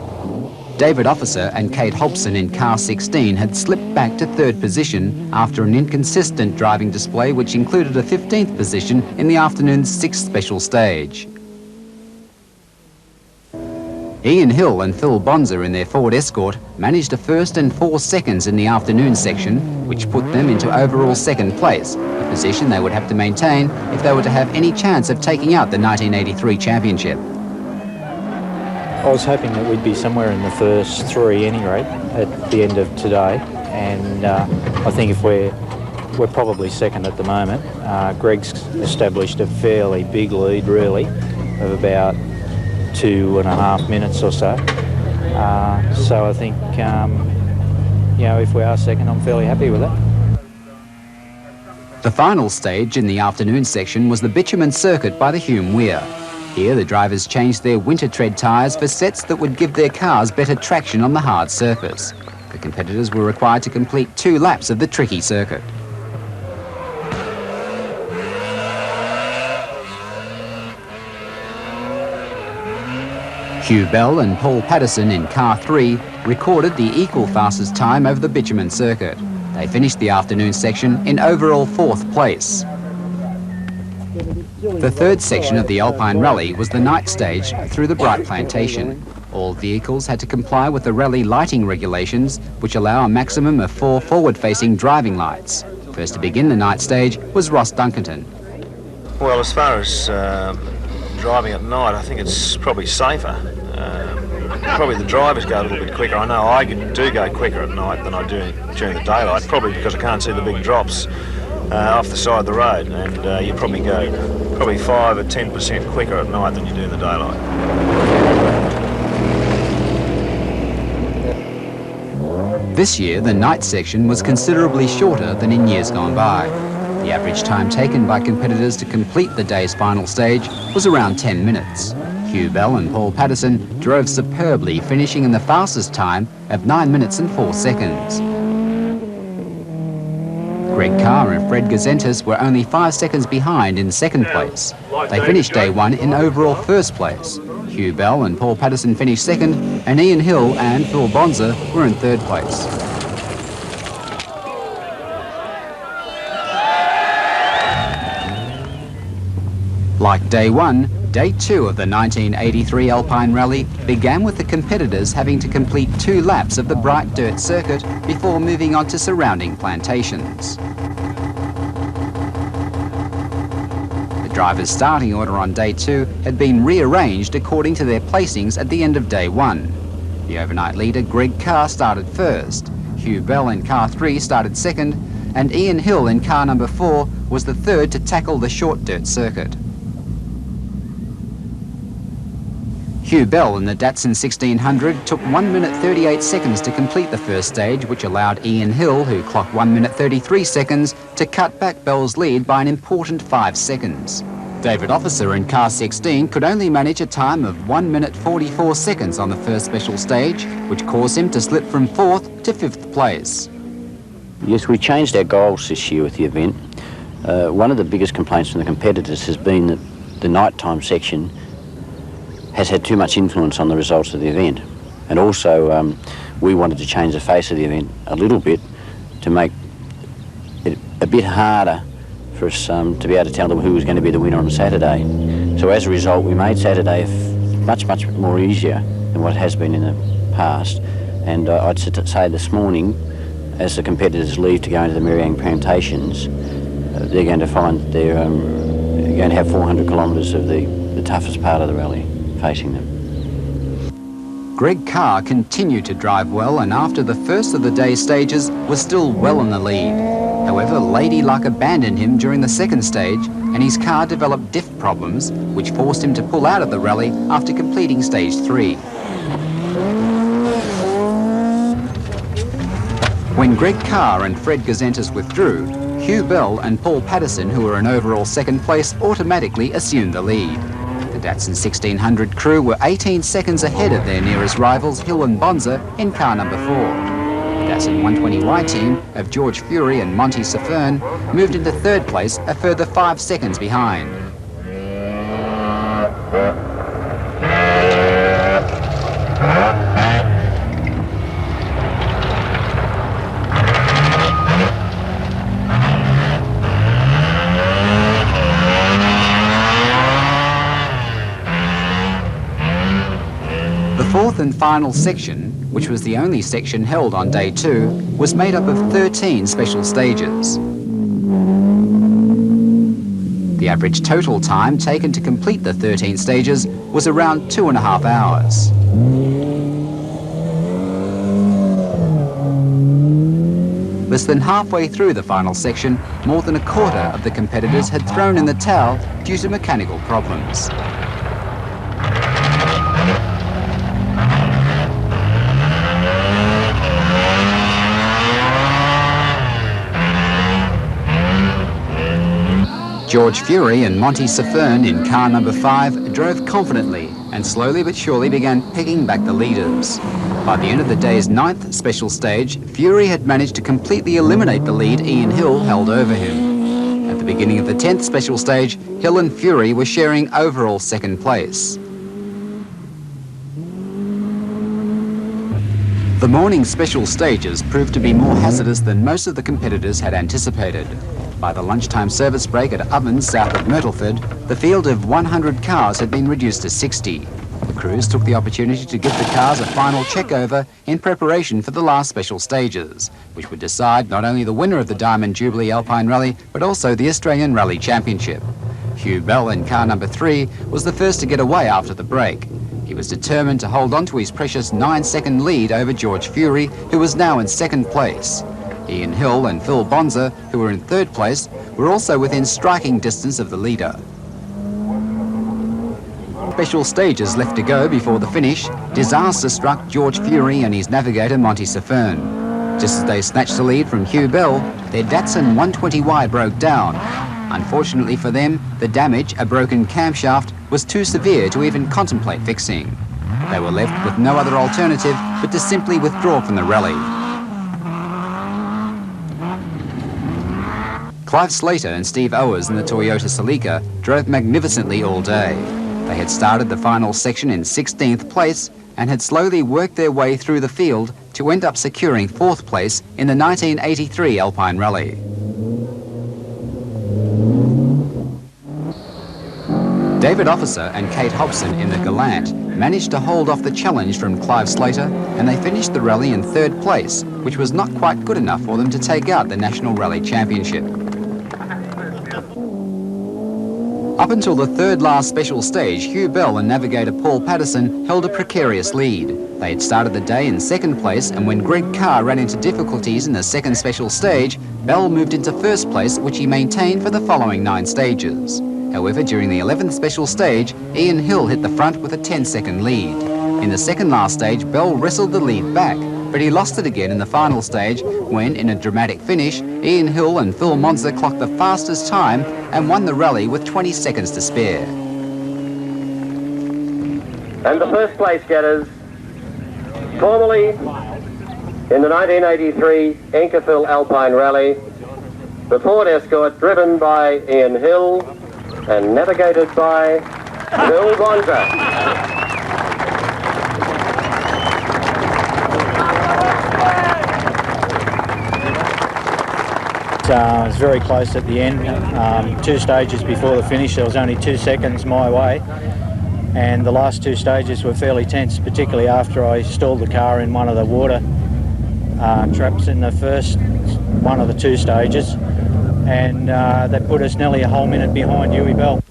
Speaker 3: David Officer and Kate Hobson in car 16 had slipped back to 3rd position after an inconsistent driving display which included a 15th position in the afternoon's 6th special stage. Ian Hill and Phil Bonzer in their Ford Escort managed a 1st and 4 seconds in the afternoon section, which put them into overall 2nd place, a position they would have to maintain if they were to have any chance of taking out the 1983 championship.
Speaker 14: I was hoping that we'd be somewhere in the first 3 any rate at the end of today.
Speaker 5: and I think if we're probably second at the moment. Greg's established a fairly big lead, really, of about 2.5 minutes or so. So I think, you know, if we are second, I'm fairly happy with that.
Speaker 3: The final stage in the afternoon section was the bitumen circuit by the Hume Weir. Here the drivers changed their winter tread tyres for sets that would give their cars better traction on the hard surface. The competitors were required to complete 2 laps of the tricky circuit. Hugh Bell and Paul Patterson in car 3 recorded the equal fastest time over the bitumen circuit. They finished the afternoon section in overall 4th place. The 3rd section of the Alpine Rally was the night stage through the Bright Plantation. All vehicles had to comply with the rally lighting regulations, which allow a maximum of 4 forward-facing driving lights. First to begin the night stage was Ross Dunkerton.
Speaker 24: Well, as far as driving at night, I think it's probably safer. Probably the drivers go a little bit quicker. I know I do go quicker at night than I do during the daylight, probably because I can't see the big drops off the side of the road, and you probably go 5 or 10% quicker at night than you do in the daylight.
Speaker 3: This year, the night section was considerably shorter than in years gone by. The average time taken by competitors to complete the day's final stage was around 10 minutes. Hugh Bell and Paul Patterson drove superbly, finishing in the fastest time of 9 minutes and 4 seconds. Greg Carr and Fred Gazentis were only 5 seconds behind in 2nd place. They finished day 1 in overall 1st place. Hugh Bell and Paul Patterson finished 2nd, and Ian Hill and Phil Bonza were in 3rd place. Like day 1, day 2 of the 1983 Alpine Rally began with the competitors having to complete 2 laps of the bright dirt circuit before moving on to surrounding plantations. The drivers' starting order on day 2 had been rearranged according to their placings at the end of day 1. The overnight leader, Greg Carr, started 1st. Hugh Bell in car 3 started 2nd, and Ian Hill in car number 4 was the 3rd to tackle the short dirt circuit. Hugh Bell in the Datsun 1600 took 1 minute 38 seconds to complete the first stage, which allowed Ian Hill, who clocked 1 minute 33 seconds, to cut back Bell's lead by an important 5 seconds. David Officer in car 16 could only manage a time of 1 minute 44 seconds on the first special stage, which caused him to slip from 4th to 5th place.
Speaker 7: Yes, we changed our goals this year with the event. One of the biggest complaints from the competitors has been that the nighttime section has had too much influence on the results of the event. And also, we wanted to change the face of the event a little bit to make it a bit harder for us to be able to tell them who was going to be the winner on Saturday. So as a result, we made Saturday much more easier than what it has been in the past. And I'd say this morning, as the competitors leave to go into the Meriang plantations, they're going to find that they're going to have 400 kilometres of the toughest part of the rally facing them.
Speaker 3: Greg Carr continued to drive well, and after the first of the day's stages was still well in the lead. However, Lady Luck abandoned him during the second stage, and his car developed diff problems, which forced him to pull out of the rally after completing stage 3. When Greg Carr and Fred Gazentis withdrew, Hugh Bell and Paul Patterson, who were in overall 2nd place, automatically assumed the lead. The Datsun 1600 crew were 18 seconds ahead of their nearest rivals, Hill and Bonza, in car number 4. The Datsun 120Y team of George Fury and Monty Safern moved into 3rd place, a further 5 seconds behind. The 4th and final section, which was the only section held on day 2, was made up of 13 special stages. The average total time taken to complete the 13 stages was around 2.5 hours. Less than halfway through the final section, more than a quarter of the competitors had thrown in the towel due to mechanical problems. George Fury and Monty Safern in car number 5 drove confidently and slowly but surely began pegging back the leaders. By the end of the day's 9th special stage, Fury had managed to completely eliminate the lead Ian Hill held over him. At the beginning of the 10th special stage, Hill and Fury were sharing overall second place. The morning special stages proved to be more hazardous than most of the competitors had anticipated. By the lunchtime service break at Ovens south of Myrtleford, the field of 100 cars had been reduced to 60. The crews took the opportunity to give the cars a final check-over in preparation for the last special stages, which would decide not only the winner of the Diamond Jubilee Alpine Rally, but also the Australian Rally Championship. Hugh Bell in car number 3 was the first to get away after the break. He was determined to hold on to his precious 9-second lead over George Fury, who was now in second place. Ian Hill and Phil Bonza, who were in third place, were also within striking distance of the leader. Special stages left to go before the finish, disaster struck George Fury and his navigator Monty Safern. Just as they snatched the lead from Hugh Bell, their Datsun 120Y broke down. Unfortunately for them, the damage, a broken camshaft, was too severe to even contemplate fixing. They were left with no other alternative but to simply withdraw from the rally. Clive Slater and Steve Owers in the Toyota Celica drove magnificently all day. They had started the final section in 16th place and had slowly worked their way through the field to end up securing 4th place in the 1983 Alpine Rally. David Officer and Kate Hobson in the Gallant managed to hold off the challenge from Clive Slater, and they finished the rally in 3rd place, which was not quite good enough for them to take out the National Rally Championship. Up until the 3rd last special stage, Hugh Bell and navigator Paul Patterson held a precarious lead. They had started the day in 2nd place, and when Greg Carr ran into difficulties in the 2nd special stage, Bell moved into 1st place, which he maintained for the following 9 stages. However, during the 11th special stage, Ian Hill hit the front with a 10-second lead. In the 2nd last stage, Bell wrestled the lead back, but he lost it again in the final stage when, in a dramatic finish, Ian Hill and Phil Monza clocked the fastest time and won the rally with 20 seconds to spare.
Speaker 6: And the first place getters, formerly in the 1983 Inkerville Alpine Rally, the Ford Escort driven by Ian Hill and navigated by Phil Bonza.
Speaker 5: It was very close at the end. 2 stages before the finish, there was only 2 seconds my way, and the last 2 stages were fairly tense, particularly after I stalled the car in one of the water traps in the first one of the 2 stages, and that put us nearly a whole minute behind Huey Bell.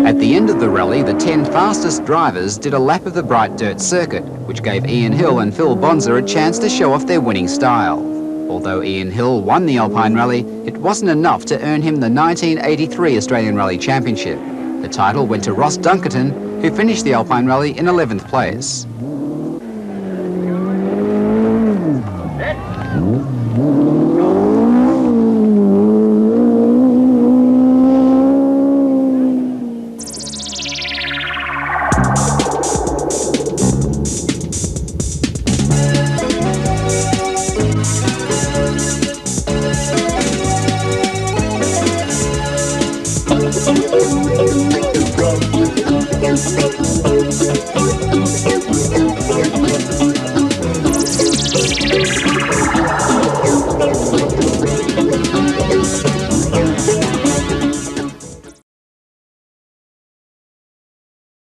Speaker 3: At the end of the rally, the 10 fastest drivers did a lap of the bright dirt circuit, which gave Ian Hill and Phil Bonza a chance to show off their winning style. Although Ian Hill won the Alpine Rally, it wasn't enough to earn him the 1983 Australian Rally Championship. The title went to Ross Dunkerton, who finished the Alpine Rally in 11th place.